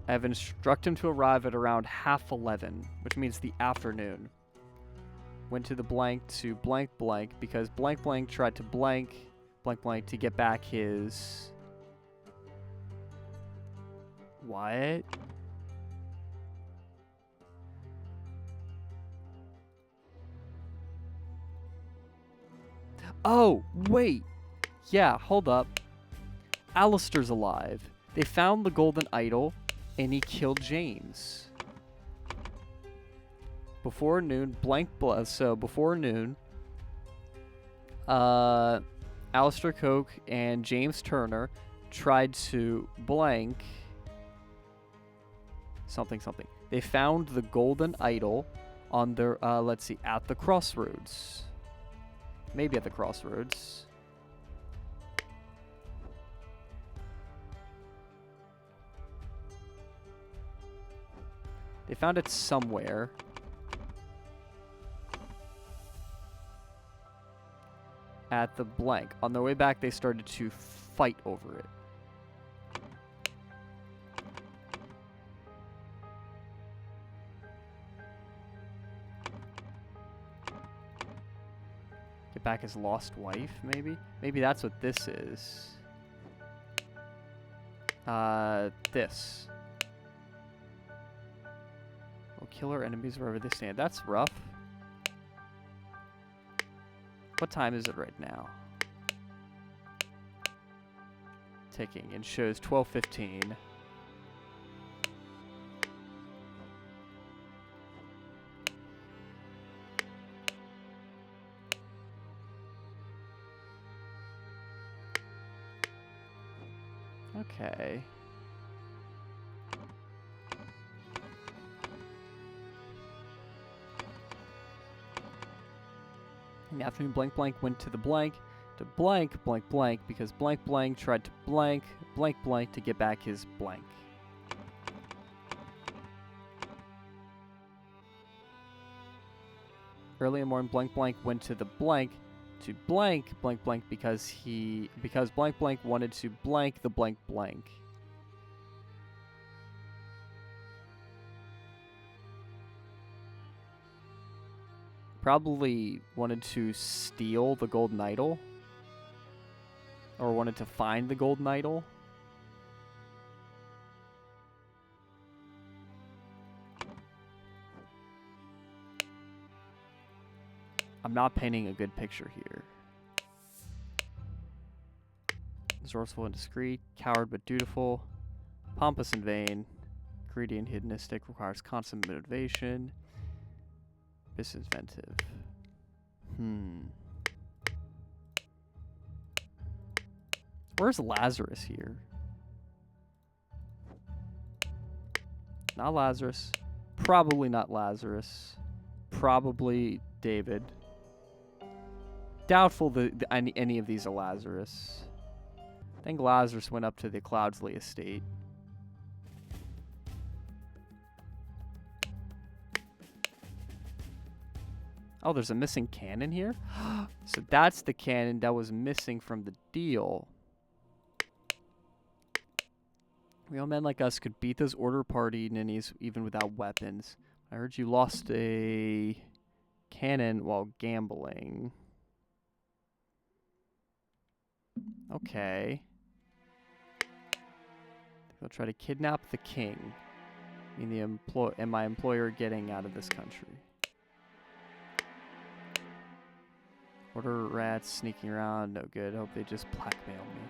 I've instructed him to arrive at around 11:30, which means the afternoon. Went to the blank to blank blank because blank blank tried to blank blank to get back his... What? Oh, wait. Yeah, hold up. Alistair's alive. They found the golden idol, and he killed James. Before noon, so before noon, Alistair Coke and James Turner tried to blank something. They found the golden idol on their, let's see, at the crossroads. Maybe at the crossroads. They found it somewhere. At the blank. On their way back, they started to fight over it. Get back his lost wife, maybe? Maybe that's what this is. This. Will kill our enemies wherever they stand. That's rough. What time is it right now? Ticking and shows 12:15. Okay. In the afternoon, blank blank went to the blank to blank blank blank because blank blank tried to blank blank blank to get back his blank. Early in the morning, blank blank went to the blank to blank blank blank because blank blank wanted to blank the blank blank. Probably wanted to steal the golden idol. Or wanted to find the golden idol. I'm not painting a good picture here. Resourceful and discreet, coward but dutiful, pompous and vain, greedy and hedonistic, requires constant motivation. This is inventive. Where's Lazarus here? Not Lazarus. Probably not Lazarus. Probably David. Doubtful any of these are Lazarus. I think Lazarus went up to the Cloudsley estate. Oh, there's a missing cannon here? So that's the cannon that was missing from the deal. Real men like us could beat those order party ninnies even without weapons. I heard you lost a cannon while gambling. Okay. They'll try to kidnap the king. And my employer getting out of this country. Order rats sneaking around, no good. Hope they just blackmail me.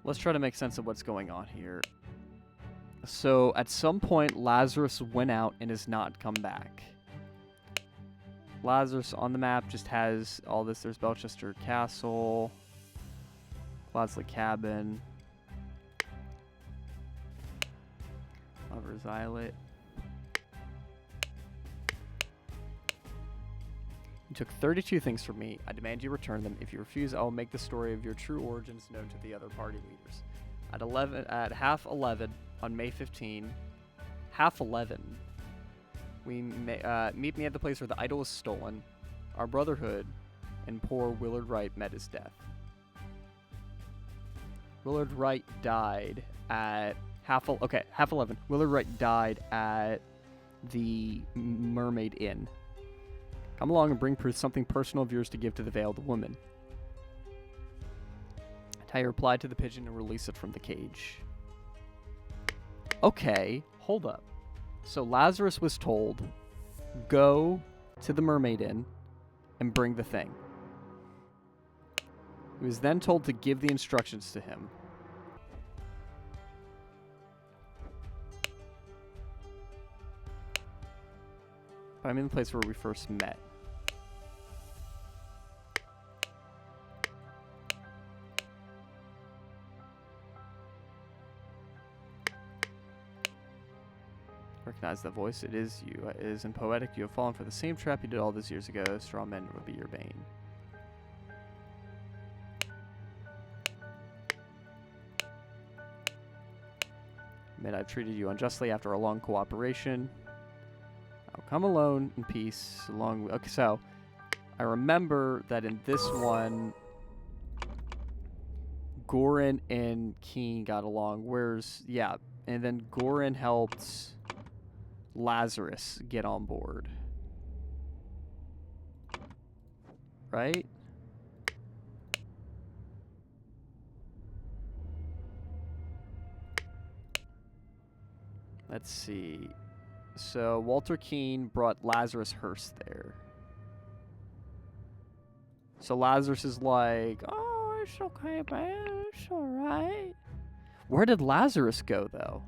Let's try to make sense of what's going on here. So, at some point, Lazarus went out and has not come back. Lazarus on the map just has all this. There's Belchester Castle, Cloudsley Cabin, Lover's Islet. took 32 things from me. I demand you return them. If you refuse, I will make the story of your true origins known to the other party leaders. At half 11 on May 15, half 11, meet me at the place where the idol was stolen. Our brotherhood and poor Willard Wright met his death. Willard Wright died at half 11. Willard Wright died at the Mermaid Inn. Come along and bring something personal of yours to give to the veiled woman. Tai replied to the pigeon and released it from the cage. Okay, hold up. So Lazarus was told, go to the Mermaid Inn and bring the thing. He was then told to give the instructions to him. I'm in the place where we first met. Recognize that voice. It is you. It isn't poetic. You have fallen for the same trap you did all those years ago. Straw men would be your bane. Admit I've treated you unjustly after a long cooperation. I'll come alone in peace. Okay, so I remember that in this one, Goran and Keen got along. And then Goran helped Lazarus get on board. Right? Let's see. So Walter Keane brought Lazarus Hearst there. So Lazarus is like, oh, it's okay, man. It's alright. Where did Lazarus go, though?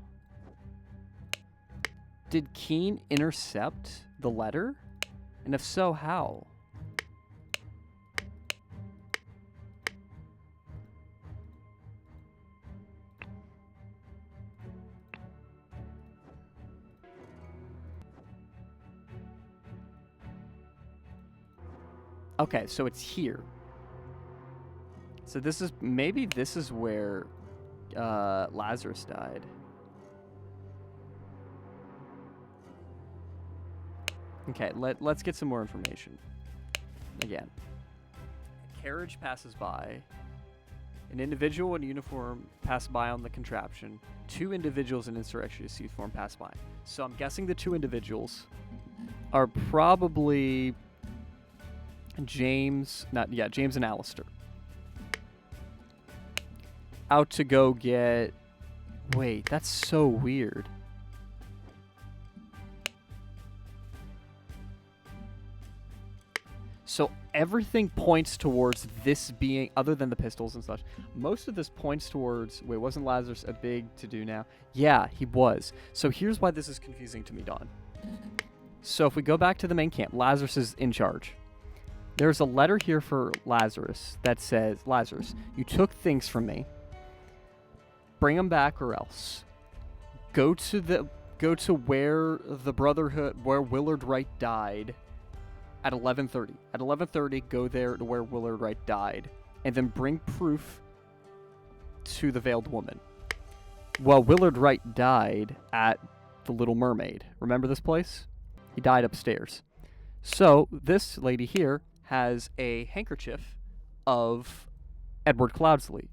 Did Keane intercept the letter? And if so, how? Okay, so it's here. So maybe this is where Lazarus died. Okay, let's get some more information. Again. A carriage passes by. An individual in uniform passed by on the contraption. 2 individuals in insurrectionist uniform passed by. So I'm guessing the 2 individuals are probably James and Alistair. Out to go get... Wait, that's so weird. So everything points towards this being, other than the pistols and such, most of this points towards, wait, wasn't Lazarus a big to-do now? Yeah, he was. So here's why this is confusing to me, Dawn. So if we go back to the main camp, Lazarus is in charge. There's a letter here for Lazarus that says, Lazarus, you took things from me. Bring them back or else. Go to where the Brotherhood, where Willard Wright died at 11:30. At 11:30, go there to where Willard Wright died. And then bring proof to the Veiled Woman. Well, Willard Wright died at the Little Mermaid. Remember this place? He died upstairs. So, this lady here has a handkerchief of Edward Cloudsley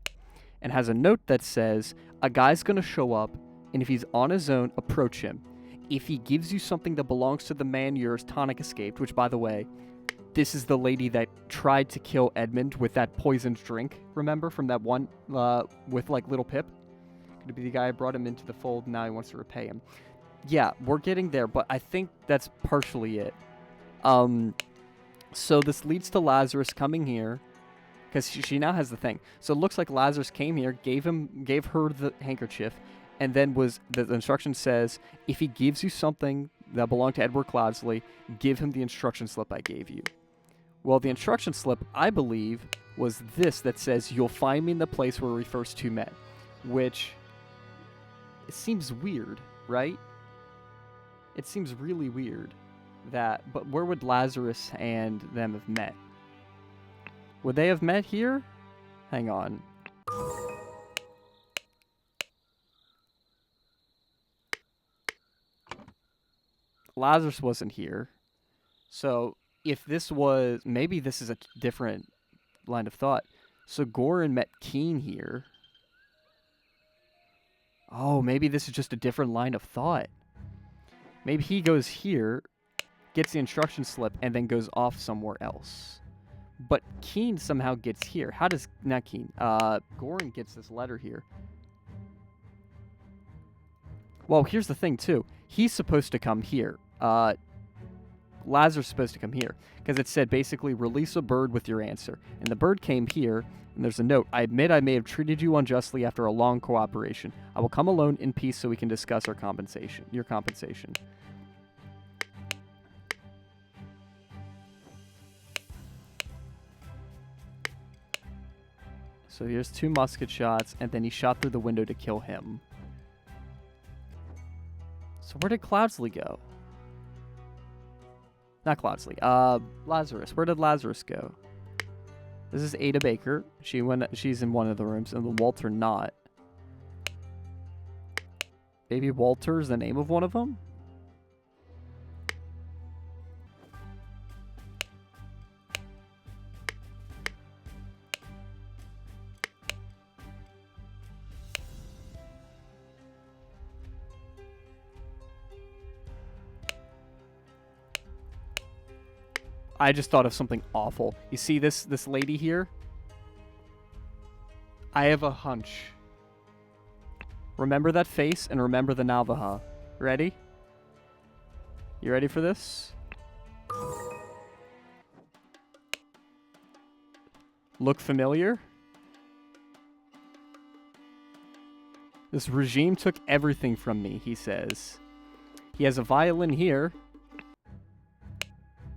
and has a note that says, a guy's going to show up, and if he's on his own, approach him. If he gives you something that belongs to the man yours, Tonic escaped, which, by the way, this is the lady that tried to kill Edmund with that poisoned drink, remember, from that one with, like, Little Pip? Could be the guy who brought him into the fold, and now he wants to repay him. Yeah, we're getting there, but I think that's partially it. So this leads to Lazarus coming here, because she now has the thing. So it looks like Lazarus came here, gave her the handkerchief, and then the instruction says, if he gives you something that belonged to Edward Cloudsley, give him the instruction slip I gave you. Well, the instruction slip, I believe, was this that says, you'll find me in the place where we first 2 met, which it seems weird, right? It seems really weird. that, but where would Lazarus and them have met? Would they have met here? Hang on. Lazarus wasn't here. So if this was, maybe this is a different line of thought. So Goran met Keen here. Oh, maybe this is just a different line of thought. Maybe he goes here, gets the instruction slip, and then goes off somewhere else. But Keen somehow gets here. How does, not Keen, Goran gets this letter here. Well, here's the thing, too. He's supposed to come here. Lazarus is supposed to come here. Because it said, basically, release a bird with your answer. And the bird came here, and there's a note. I admit I may have treated you unjustly after a long cooperation. I will come alone in peace so we can discuss our compensation. Your compensation. So here's 2 musket shots, and then he shot through the window to kill him. So where did Cloudsley go? Not Cloudsley. Lazarus. Where did Lazarus go? This is Ada Baker. She's in one of the rooms, and then Walter not. Maybe Walter is the name of one of them? I just thought of something awful. You see this lady here? I have a hunch. Remember that face and remember the Navaja. Ready? You ready for this? Look familiar? This regime took everything from me, he says. He has a violin here.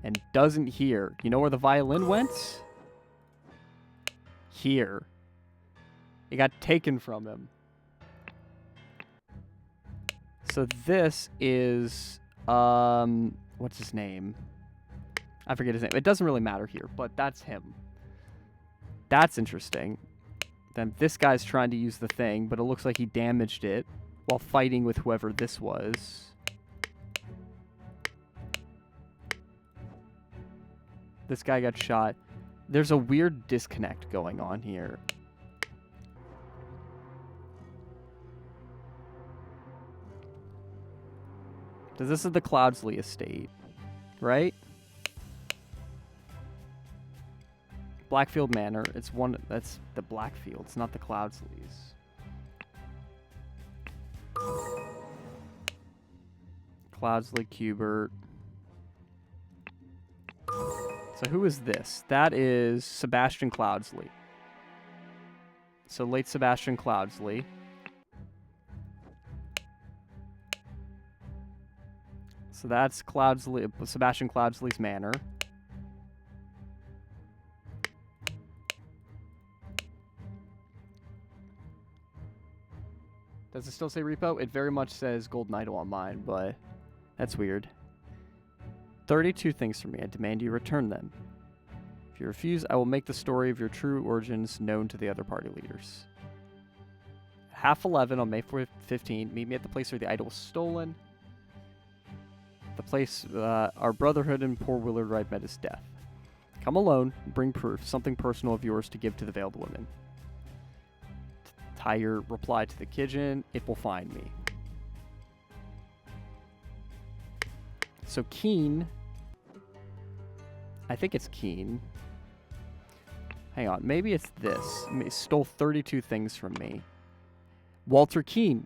And doesn't hear. You know where the violin went? Here. It got taken from him. So this is, what's his name? I forget his name. It doesn't really matter here, but that's him. That's interesting. Then this guy's trying to use the thing, but it looks like he damaged it while fighting with whoever this was. This guy got shot. There's a weird disconnect going on here. This is the Cloudsley estate, right? Blackfield Manor. It's one. That's the Blackfield. It's not the Cloudsleys. Cloudsley, Cubert. So who is this? That is Sebastian Cloudsley. So late Sebastian Cloudsley. So that's Cloudsley, Sebastian Cloudsley's manor. Does it still say repo? It very much says Golden Idol on mine, but that's weird. 32 things from me. I demand you return them. If you refuse, I will make the story of your true origins known to the other party leaders. 11:30 on May 15, meet me at the place where the idol was stolen. The place our brotherhood and poor Willard Wright met his death. Come alone, bring proof, something personal of yours to give to the veiled women. Tyre replied to the Kijin, it will find me. So Keen, I think it's Keen. Hang on, maybe it's this. He stole 32 things from me. Walter Keen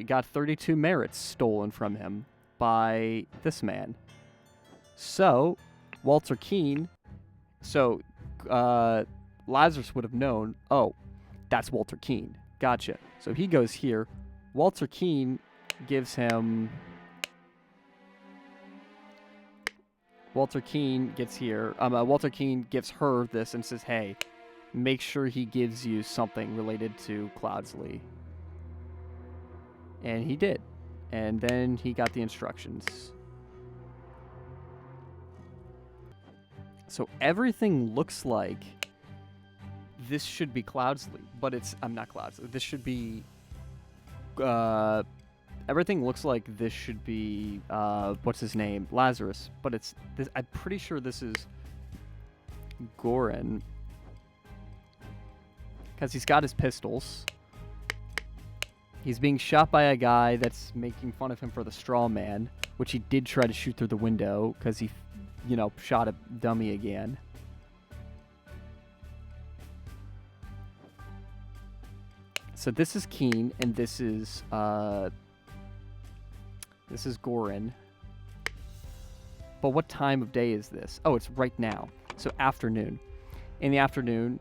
got 32 merits stolen from him by this man. So, Walter Keen, Lazarus would have known, oh, that's Walter Keen. Gotcha. So he goes here. Walter Keen gives him... Walter Keen gets here. Walter Keen gives her this and says, hey, make sure he gives you something related to Cloudsley. And he did. And then he got the instructions. So everything looks like this should be Cloudsley, but it's... I'm not Cloudsley. This should be... everything looks like this should be... what's his name? Lazarus. But it's... This, I'm pretty sure this is... Goran. Because he's got his pistols. He's being shot by a guy that's making fun of him for the straw man, which he did try to shoot through the window because he, you know, shot a dummy again. So this is Keen, and this is Goran. But what time of day is this? Oh, it's right now. So afternoon. In the afternoon,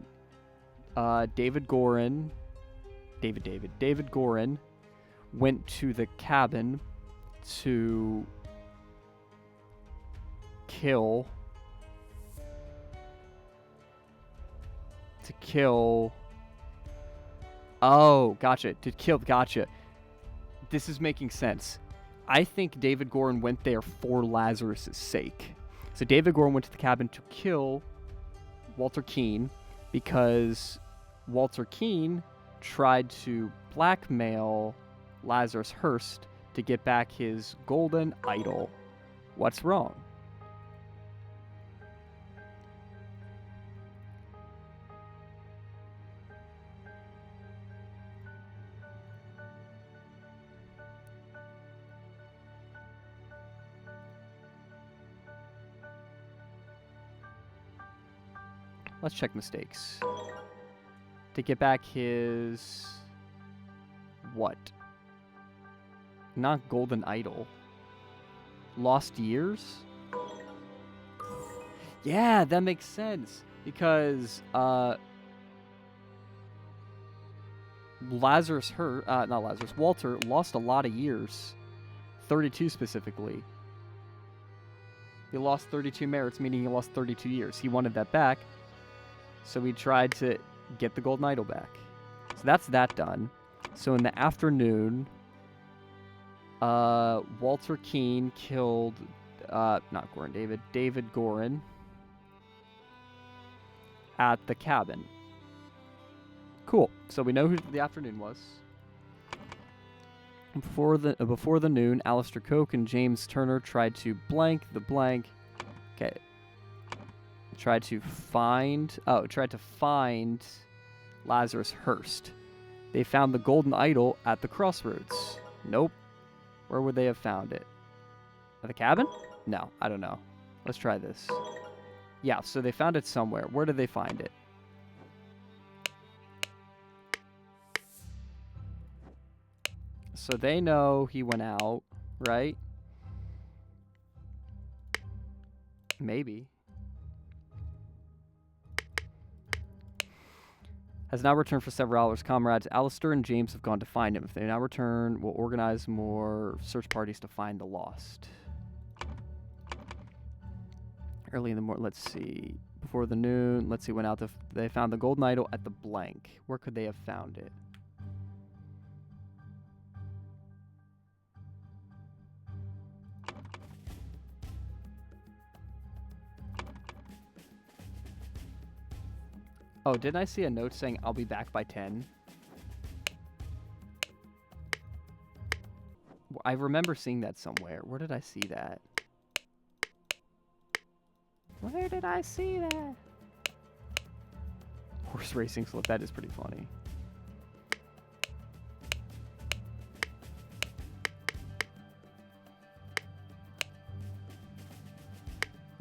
David Goran went to the cabin to kill oh, gotcha. Gotcha. This is making sense. I think David Goran went there for Lazarus' sake. So David Goran went to the cabin to kill Walter Keene because Walter Keene tried to blackmail Lazarus Hearst to get back his golden idol. What's wrong? Let's check mistakes. To get back his... What? Not golden idol. Lost years? Yeah, that makes sense. Because, Walter lost a lot of years. 32 specifically. He lost 32 merits, meaning he lost 32 years. He wanted that back. So we tried to get the golden idol back. So that's that done. So in the afternoon, Walter Keene killed, not Goran, David Goran at the cabin. Cool. So we know who the afternoon was. Before the noon, Alistair Coke and James Turner tried to blank the blank. Okay. Tried to find Lazarus Hearst. They found the golden idol at the crossroads. Nope. Where would they have found it? At the cabin? No, I don't know. Let's try this. Yeah, so they found it somewhere. Where did they find it? So they know he went out, right? Maybe. Has now returned for several hours. Comrades Alistair and James have gone to find him. If they now return, we'll organize more search parties to find the lost. Early in the morning, let's see. Before the noon, let's see, went out they found the golden idol at the blank. Where could they have found it? Oh, didn't I see a note saying I'll be back by 10? I remember seeing that somewhere. Where did I see that? Where did I see that? Horse racing slip. That is pretty funny.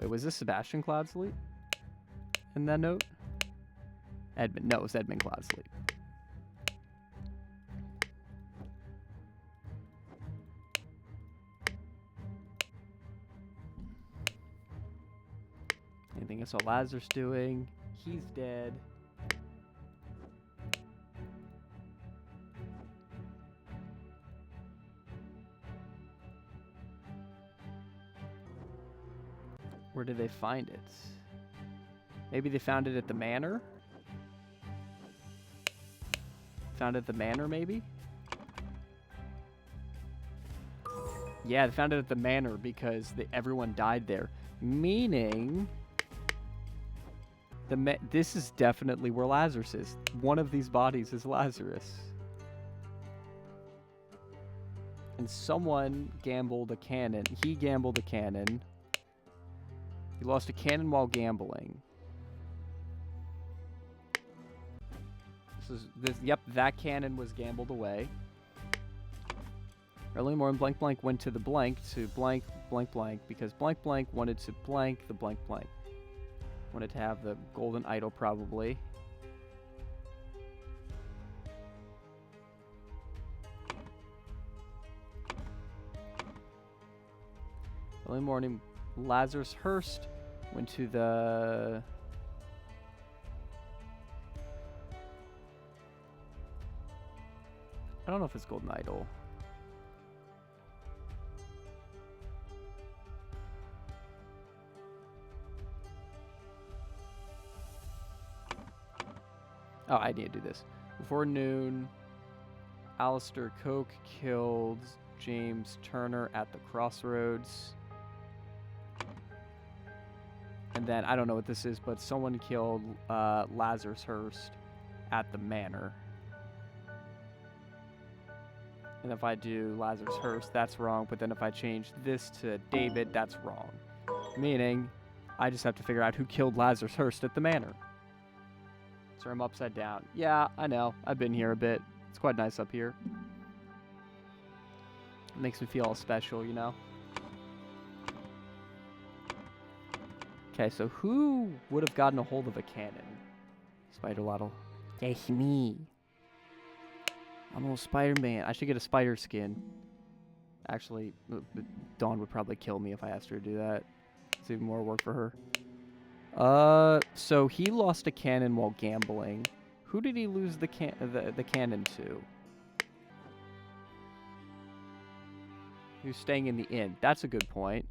Wait, was this Sebastian Cloudsley in that note? Edmund. No, it was Edmund Cloudsley. Anything I saw Lazarus doing? He's dead. Where did they find it? Maybe they found it at the manor? Found it at the manor, maybe? Yeah, they found it at the manor because everyone died there. Meaning This is definitely where Lazarus is. One of these bodies is Lazarus. And someone gambled a cannon. He gambled a cannon. He lost a cannon while gambling. Yep, that cannon was gambled away. Early morning, blank blank went to the blank to blank blank blank because blank blank wanted to blank the blank blank. Wanted to have the golden idol probably. Early morning, Lazarus Hurst went to the... I don't know if it's golden idol. Oh, I need to do this. Before noon, Alistair Koch killed James Turner at the crossroads. And then, I don't know what this is, but someone killed Lazarus Hurst at the manor. And if I do Lazarus Hurst, that's wrong. But then if I change this to David, that's wrong. Meaning, I just have to figure out who killed Lazarus Hurst at the manor. So I'm upside down. Yeah, I know. I've been here a bit. It's quite nice up here. It makes me feel all special, you know? Okay, so who would have gotten a hold of a cannon? Spider-Waddle. That's me. I'm a little Spider-Man. I should get a spider skin. Actually, Dawn would probably kill me if I asked her to do that. It's even more work for her. So he lost a cannon while gambling. Who did he lose the cannon to? Who's staying in the inn? That's a good point.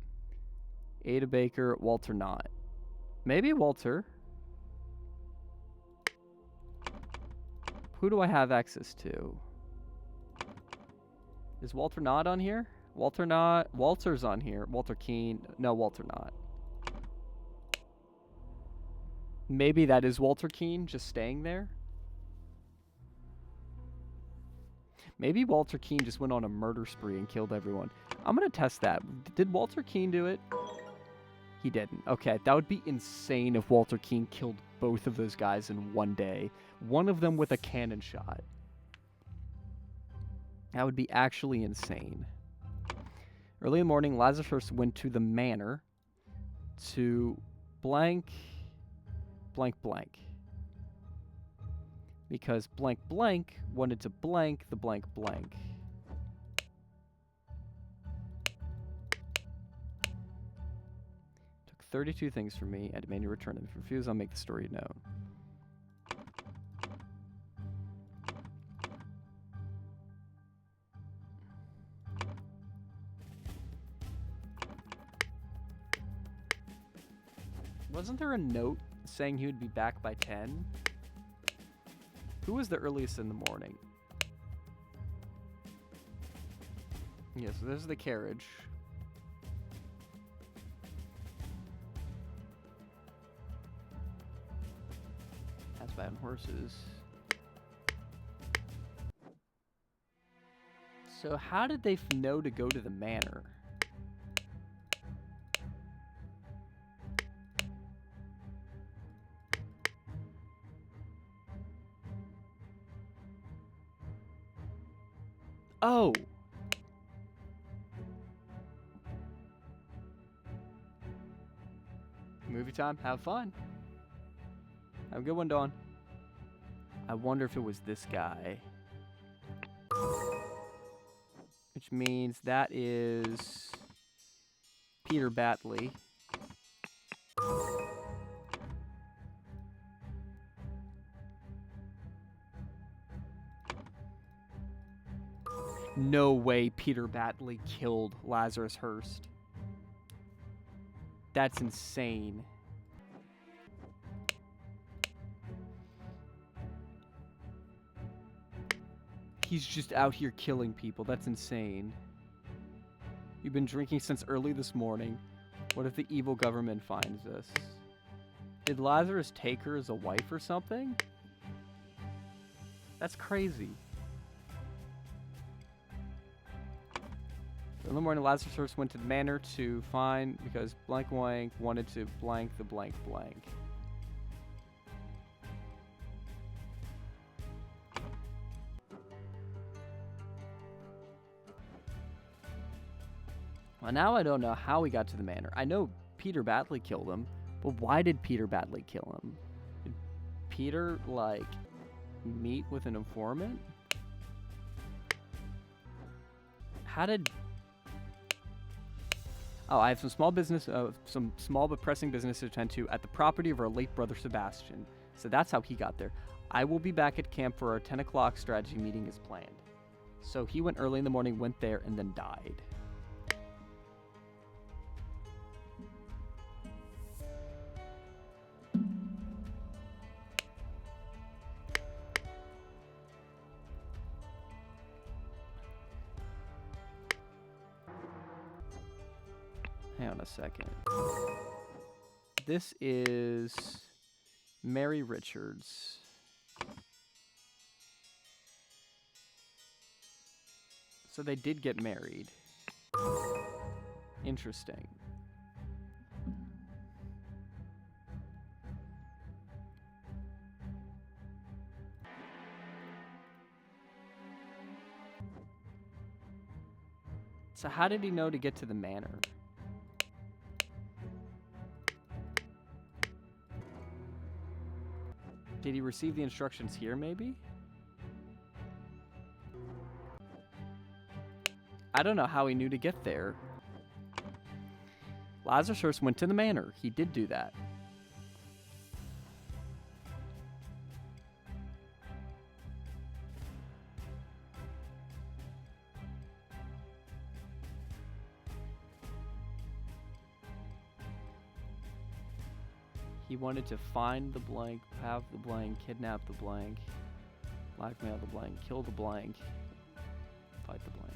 Ada Baker, Walter Knott. Maybe Walter. Who do I have access to? Is Walter Knott on here? Walter Knott. Walter's on here. Walter Keane. No, Walter Knott. Maybe that is Walter Keane just staying there? Maybe Walter Keane just went on a murder spree and killed everyone. I'm going to test that. Did Walter Keane do it? He didn't. Okay, that would be insane if Walter Keane killed both of those guys in one day. One of them with a cannon shot. That would be actually insane. Early in the morning, Lazarus Hurst went to the manor to blank blank. Because blank blank wanted to blank the blank blank. Took 32 things from me. I demand you return them. If you refuse, I'll make the story known. Wasn't there a note saying he would be back by 10? Who was the earliest in the morning? Yeah, so this is the carriage. That's bad on horses. So how did they know to go to the manor? Oh! Movie time. Have fun. Have a good one, Dawn. I wonder if it was this guy. Which means that is Peter Batley. No way Peter Batley killed Lazarus Hurst. That's insane. He's just out here killing people. That's insane. You've been drinking since early this morning. What if the evil government finds us? Did Lazarus take her as a wife or something? That's crazy. In the morning, Lazarus first went to the manor to find, because blank blank wanted to blank the blank blank. Well, now I don't know how he got to the manor. I know Peter Batley killed him, but why did Peter Batley kill him? Did Peter, like, meet with an informant? How did... Oh, I have some small but pressing business to attend to at the property of our late brother Sebastian. So that's how he got there. I will be back at camp for our 10 o'clock strategy meeting as planned. So he went early in the morning, went there, and then died. Hang on a second. This is Mary Richards. So they did get married. Interesting. So how did he know to get to the manor? Did he receive the instructions here, maybe? I don't know how he knew to get there. Lazarus first went to the manor. He did do that. He wanted to find the blank, have the blank, kidnap the blank, blackmail the blank, kill the blank, fight the blank.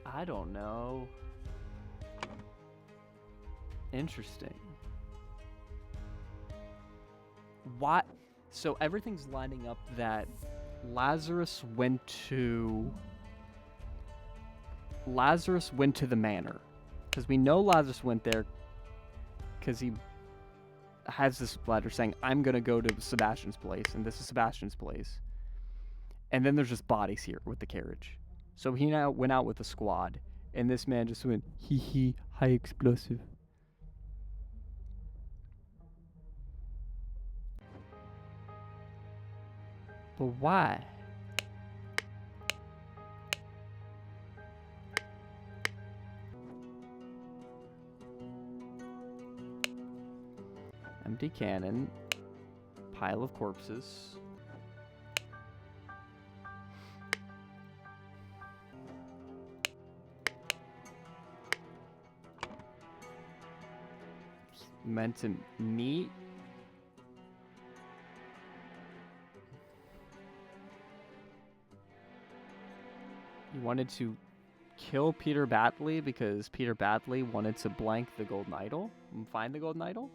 I don't know. Interesting. What? So everything's lining up that Lazarus went to the manor. Because we know Lazarus went there because he has this letter saying, I'm going to go to Sebastian's place, and this is Sebastian's place. And then there's just bodies here with the carriage. So he now went out with a squad, and this man just went, hee hee, high explosive. But why? Empty cannon, pile of corpses. Meant to meet. He wanted to kill Peter Batley because Peter Batley wanted to blank the golden idol and find the golden idol.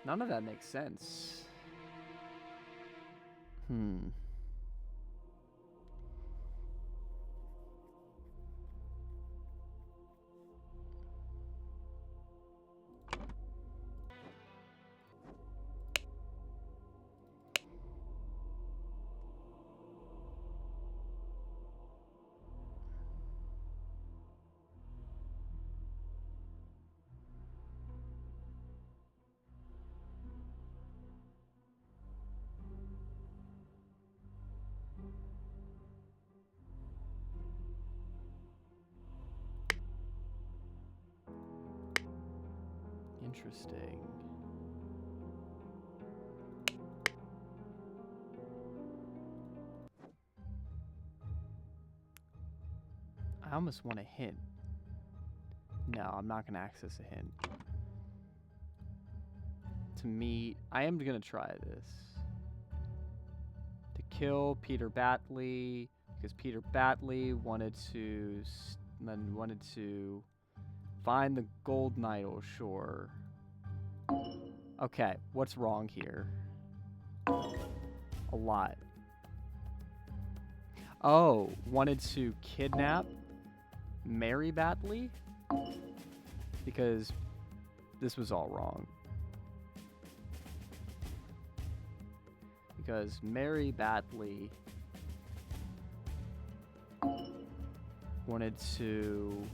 None of that makes sense. Interesting. I almost want a hint. No, I'm not going to access a hint. To meet... I am going to try this. To kill Peter Batley, because Peter Batley wanted to find the golden idol, sure. Okay, what's wrong here? A lot. Oh, wanted to kidnap Mary Batley? Because this was all wrong. Because Mary Batley wanted to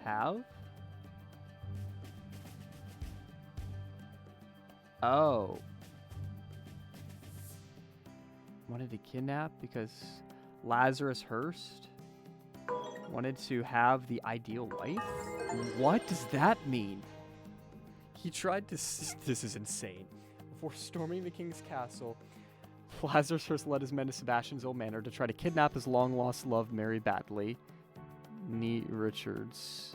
have? Oh. Wanted to kidnap because Lazarus Hearst wanted to have the ideal wife? What does that mean? He tried to... This is insane. Before storming the king's castle, Lazarus Hearst led his men to Sebastian's old manor to try to kidnap his long-lost love, Mary Batley, Nee Richards,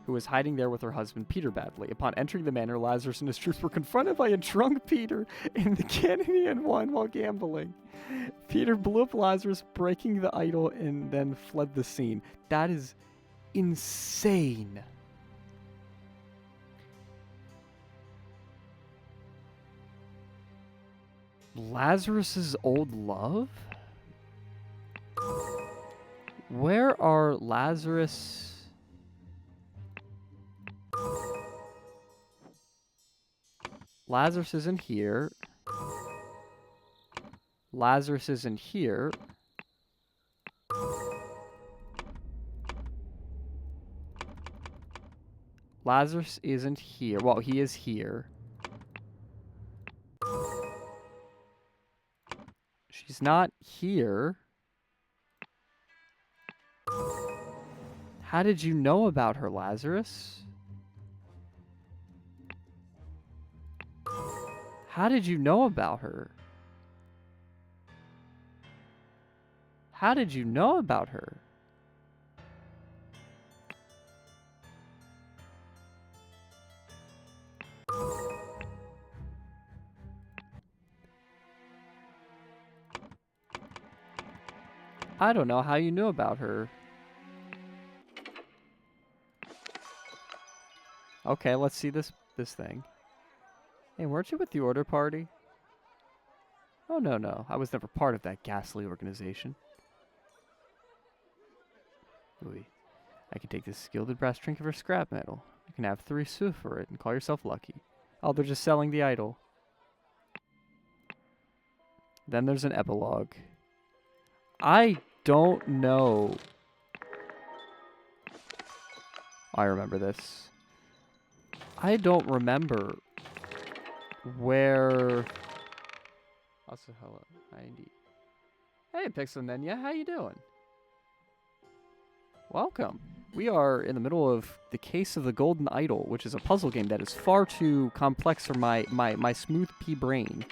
who was hiding there with her husband, Peter Batley. Upon entering the manor, Lazarus and his troops were confronted by a drunk Peter and the Canadian won while gambling. Peter blew up Lazarus, breaking the idol, and then fled the scene. That is insane. Lazarus's old love? Where are Lazarus? Lazarus isn't here. Lazarus isn't here. Lazarus isn't here. Well, he is here. She's not here. How did you know about her, Lazarus? How did you know about her? How did you know about her? I don't know how you knew about her. Okay, let's see this thing. Hey, weren't you with the order party? Oh, no. I was never part of that ghastly organization. Ooh, I can take this gilded brass trinket for scrap metal. You can have 3 sous for it and call yourself lucky. Oh, they're just selling the idol. Then there's an epilogue. I don't know. I remember this. I don't remember where... Also, hello. Hi, indeed. Hey, Pixelnenya, how you doing? Welcome. We are in the middle of the Case of the Golden Idol, which is a puzzle game that is far too complex for my smooth pea brain.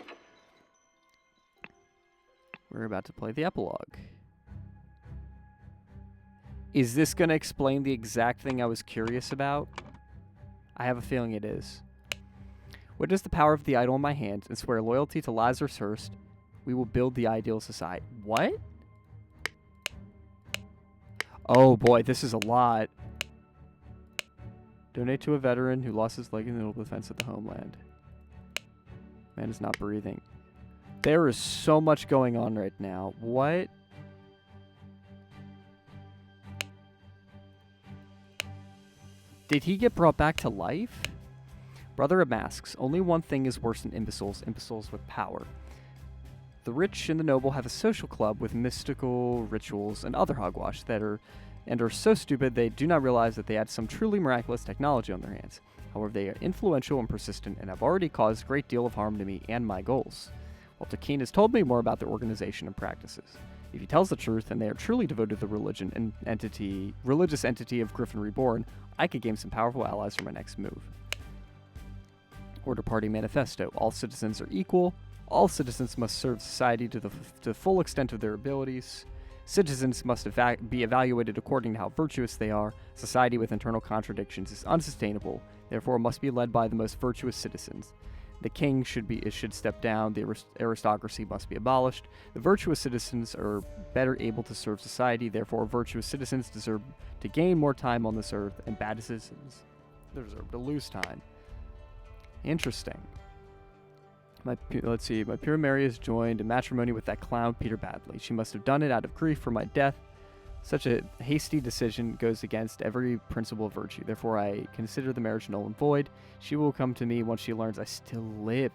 We're about to play the epilogue. Is this going to explain the exact thing I was curious about? I have a feeling it is. Witness the power of the idol in my hands and swear loyalty to Lazarus Hearst. We will build the ideal society. What? Oh boy, this is a lot. Donate to a veteran who lost his leg in the noble defense of the homeland. Man is not breathing. There is so much going on right now. What? Did he get brought back to life? Brother of Masks. Only one thing is worse than imbeciles. Imbeciles with power. The rich and the noble have a social club with mystical rituals and other hogwash that are so stupid they do not realize that they had some truly miraculous technology on their hands. However, they are influential and persistent and have already caused a great deal of harm to me and my goals. Well, Takeen has told me more about their organization and practices. If he tells the truth and they are truly devoted to the religious entity of Griffin Reborn, I could gain some powerful allies for my next move. Order Party Manifesto. All citizens are equal. All citizens must serve society to the full extent of their abilities. Citizens must be evaluated according to how virtuous they are. Society with internal contradictions is unsustainable, therefore must be led by the most virtuous citizens. The king should step down. The aristocracy must be abolished. The virtuous citizens are better able to serve society, therefore virtuous citizens deserve to gain more time on this earth, and bad citizens deserve to lose time. Interesting. Let's see. My pure Mary has joined in matrimony with that clown Peter Badley. She must have done it out of grief for my death. Such a hasty decision goes against every principle of virtue. Therefore, I consider the marriage null and void. She will come to me once she learns I still live.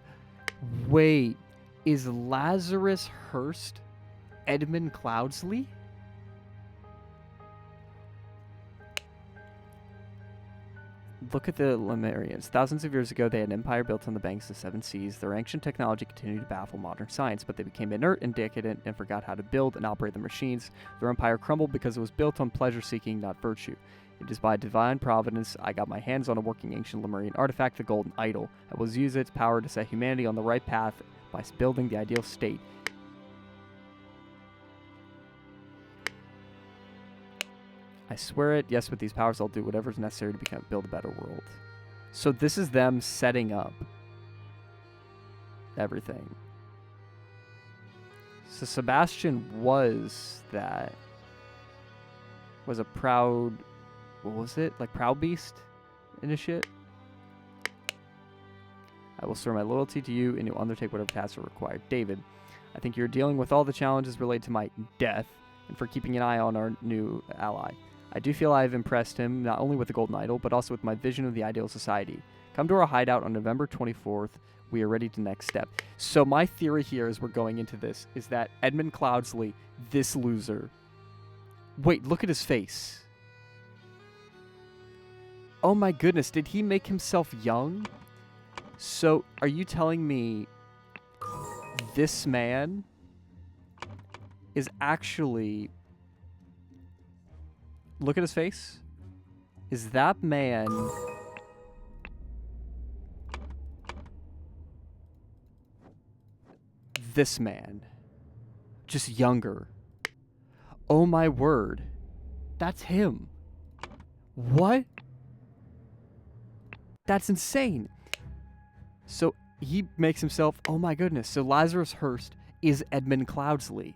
Wait, is Lazarus Hearst Edmund Cloudsley? Look at the Lemurians. Thousands of years ago, they had an empire built on the banks of the seven seas. Their ancient technology continued to baffle modern science, but they became inert and decadent and forgot how to build and operate the machines. Their empire crumbled because it was built on pleasure-seeking, not virtue. It is by divine providence I got my hands on a working ancient Lemurian artifact, the Golden Idol. I will use its power to set humanity on the right path by building the ideal state. I swear it. Yes, with these powers, I'll do whatever is necessary to build a better world. So this is them setting up everything. So Sebastian was a proud, what was it? Like proud beast initiate? I will swear my loyalty to you and you'll undertake whatever tasks are required. David, I think you're dealing with all the challenges related to my death and for keeping an eye on our new ally. I do feel I have impressed him, not only with the Golden Idol, but also with my vision of the ideal society. Come to our hideout on November 24th. We are ready to next step. So my theory here as we're going into this is that Edmund Cloudsley, this loser... Wait, look at his face. Oh my goodness, did he make himself young? So, are you telling me this man is actually... Look at his face. Is that man... this man? Just younger. Oh my word. That's him. What? That's insane. So he makes himself... Oh my goodness. So Lazarus Hearst is Edmund Cloudsley.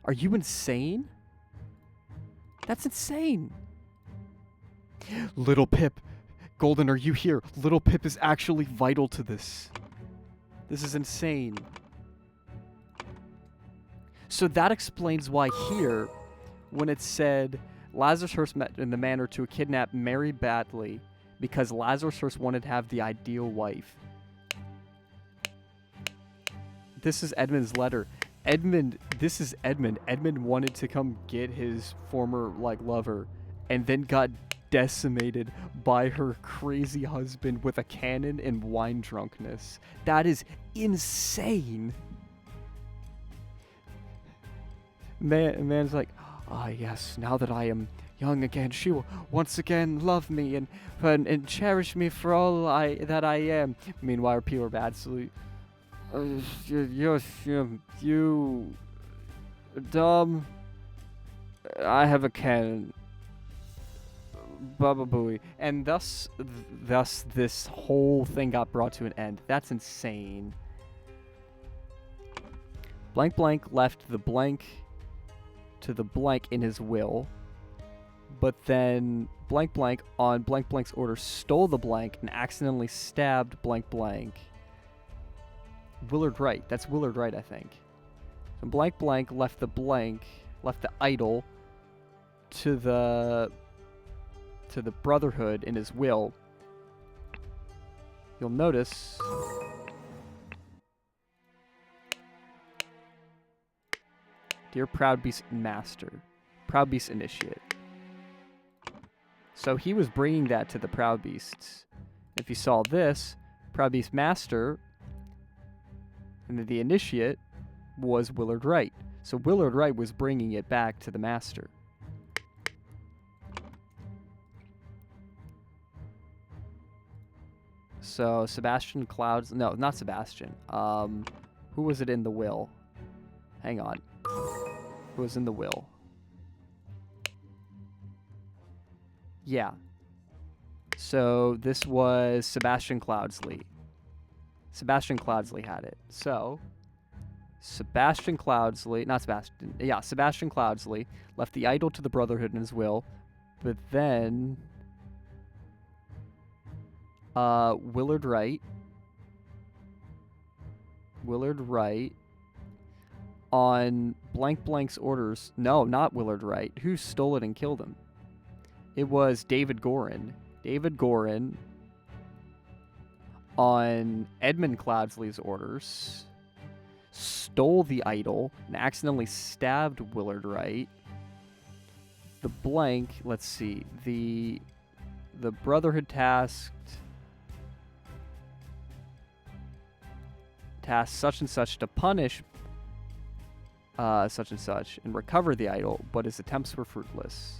Are you insane? That's insane. Little Pip. Golden, are you here? Little Pip is actually vital to this. This is insane. So that explains why here, when it said Lazarus Hearst met in the manner to kidnap Mary Badley because Lazarus Hearst wanted to have the ideal wife. This is Edmund's letter. This is Edmund. Edmund wanted to come get his former, lover, and then got decimated by her crazy husband with a cannon and wine drunkenness. That is insane. Man's like, yes, now that I am young again, she will once again love me and cherish me for all that I am. Meanwhile, Peter Badsley... you dumb. I have a cannon. Baba Booey. And thus this whole thing got brought to an end. That's insane. Blank Blank left the blank to the blank in his will. But then Blank Blank, on Blank Blank's order, stole the blank and accidentally stabbed Blank Blank. Willard Wright. That's Willard Wright, I think. So Blank Blank left the idol to the Brotherhood in his will. You'll notice Dear Proud Beast Master, Proud Beast Initiate. So he was bringing that to the Proud Beasts. If you saw this, Proud Beast Master, and the initiate was Willard Wright. So Willard Wright was bringing it back to the master. So Sebastian Clouds, no, not Sebastian. Who was it in the will? Hang on. Who was in the will? Yeah. So this was Sebastian Cloudsley. Sebastian Cloudsley had it. So Sebastian Cloudsley, not Sebastian, yeah, Sebastian Cloudsley left the idol to the Brotherhood in his will, but then Willard Wright on blank blank's orders. No, not Willard Wright. Who stole it and killed him? It was David Gorin. David Gorin on Edmund Cloudsley's orders stole the idol and accidentally stabbed Willard Wright. The blank, let's see, the Brotherhood tasked such and such to punish such and such and recover the idol, but his attempts were fruitless.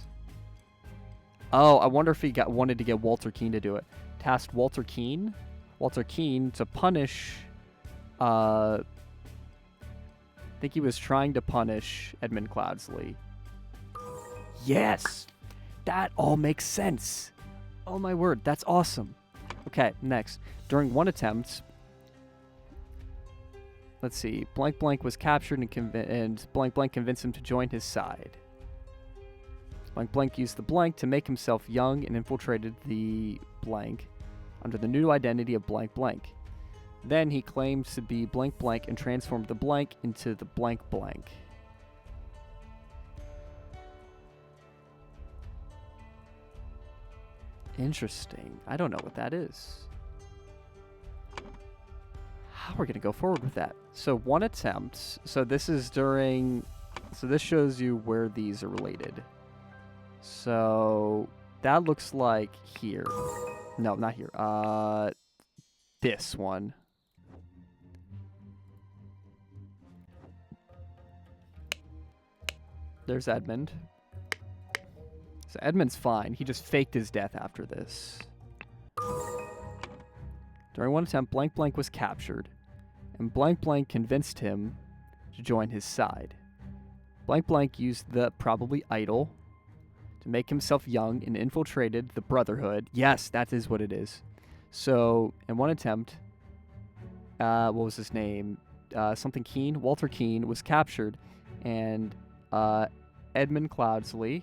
Oh, I wonder if he wanted to get Walter Keane to do it. Tasked Walter Keane to punish. I think he was trying to punish Edmund Cloudsley. Yes, that all makes sense. Oh my word, that's awesome. Okay, next. During one attempt, let's see, blank blank was captured and blank blank convinced him to join his side. Blank blank used the blank to make himself young and infiltrated the blank under the new identity of blank blank. Then he claimed to be blank blank and transformed the blank into the blank blank. Interesting. I don't know what that is. How we're going to go forward with that? So one attempt. So this is during... So this shows you where these are related. So that looks like here. No, not here. This one. There's Edmund. So Edmund's fine. He just faked his death after this. During one attempt, blank blank was captured, and blank blank convinced him to join his side. Blank blank used the probably idol to make himself young and infiltrated the Brotherhood. Yes, that is what it is. So, in one attempt, what was his name? Something Keane? Walter Keane was captured, and Edmund Cloudsley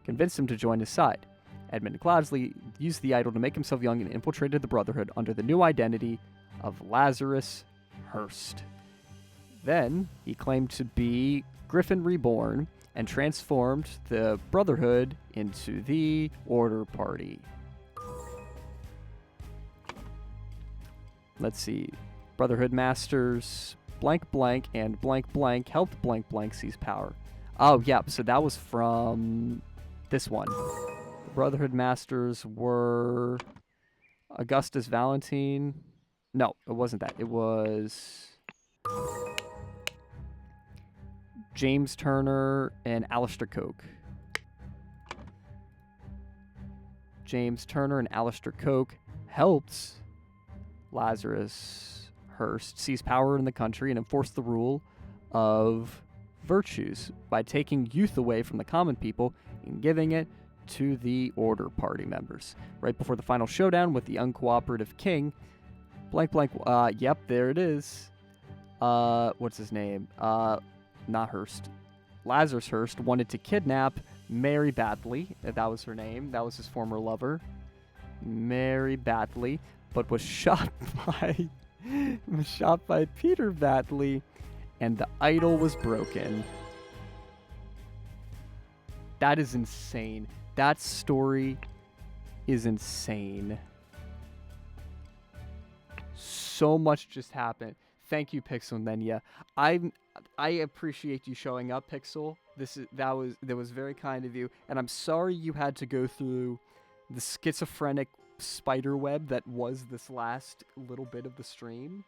convinced him to join his side. Edmund Cloudsley used the idol to make himself young and infiltrated the Brotherhood under the new identity of Lazarus Hearst. Then, he claimed to be Griffin Reborn and transformed the Brotherhood into the Order Party. Let's see. Brotherhood Masters blank blank and blank blank helped blank blank seize power. Oh, yeah, so that was from this one. The Brotherhood Masters were Augustus Valentine. No, it wasn't that. It was James Turner and Alistair Coke. James Turner and Alistair Coke helped Lazarus Hearst seize power in the country and enforce the rule of virtues by taking youth away from the common people and giving it to the Order Party members. Right before the final showdown with the uncooperative king, blank blank, yep, there it is. What's his name? Not Hearst. Lazarus Hearst wanted to kidnap Mary Batley. That was her name. That was his former lover. Mary Batley, but was shot by Peter Batley, and the idol was broken. That is insane. That story is insane. So much just happened. Thank you, Pixel Nenya. I appreciate you showing up, Pixel. That was very kind of you, and I'm sorry you had to go through the schizophrenic spider web that was this last little bit of the stream.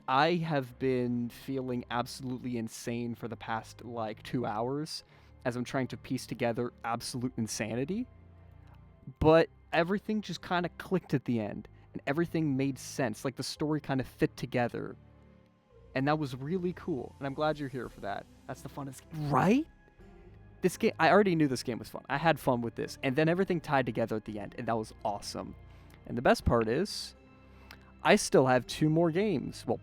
I have been feeling absolutely insane for the past like 2 hours as I'm trying to piece together absolute insanity. But everything just kind of clicked at the end, and everything made sense. Like the story kind of fit together, and that was really cool. And I'm glad you're here for that. That's the funnest, right? This game, I already knew this game was fun. I had fun with this, and then everything tied together at the end, and that was awesome. And the best part is, I still have 2 more games. Well,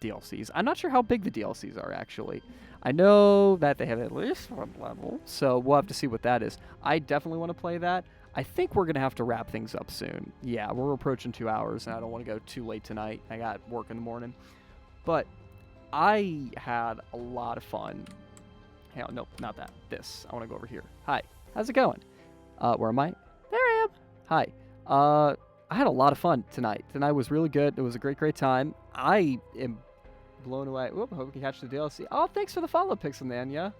DLCs. I'm not sure how big the DLCs are, actually. I know that they have at least 1 level, so we'll have to see what that is. I definitely want to play that. I think we're going to have to wrap things up soon. Yeah, we're approaching 2 hours, and I don't want to go too late tonight. I got work in the morning. But I had a lot of fun. Hell, no, not that. This. I want to go over here. Hi. How's it going? Where am I? There I am. Hi. I had a lot of fun tonight. Tonight was really good. It was a great, great time. I am blown away. Whoop, hope you can catch the DLC. Oh, thanks for the follow, Pixelmania.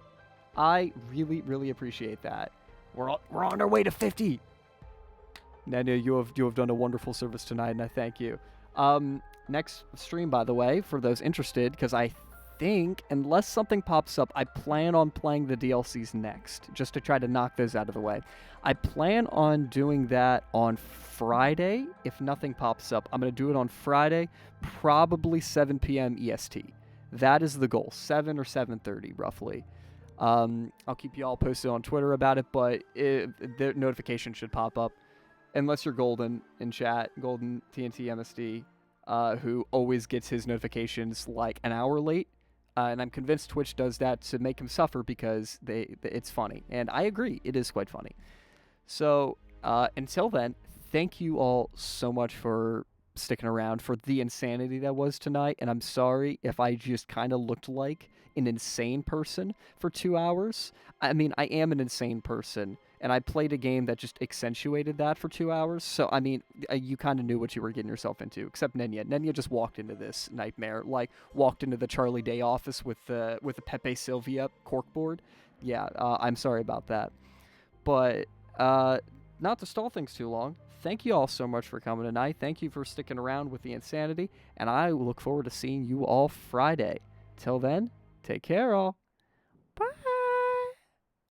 I really, really appreciate that. We're on our way to 50. Nanya, you have done a wonderful service tonight, and I thank you. Next stream, by the way, for those interested, because I think, unless something pops up, I plan on playing the DLCs next, just to try to knock those out of the way. I plan on doing that on Friday. If nothing pops up, I'm going to do it on Friday, probably 7 p.m. EST. That is the goal, 7 or 7:30, roughly. I'll keep you all posted on Twitter about it, but the notification should pop up. Unless you're Golden in chat, Golden TNT MSD, who always gets his notifications like an hour late. And I'm convinced Twitch does that to make him suffer because it's funny. And I agree, it is quite funny. So until then, thank you all so much for sticking around for the insanity that was tonight. And I'm sorry if I just kind of looked like an insane person for 2 hours. I mean, I am an insane person, and I played a game that just accentuated that for 2 hours. So, I mean, you kind of knew what you were getting yourself into, except Nenya. Nenya just walked into this nightmare, like walked into the Charlie Day office with the Pepe Sylvia corkboard. Yeah, I'm sorry about that. But not to stall things too long, thank you all so much for coming tonight. Thank you for sticking around with the insanity, and I look forward to seeing you all Friday. Till then, take care, all.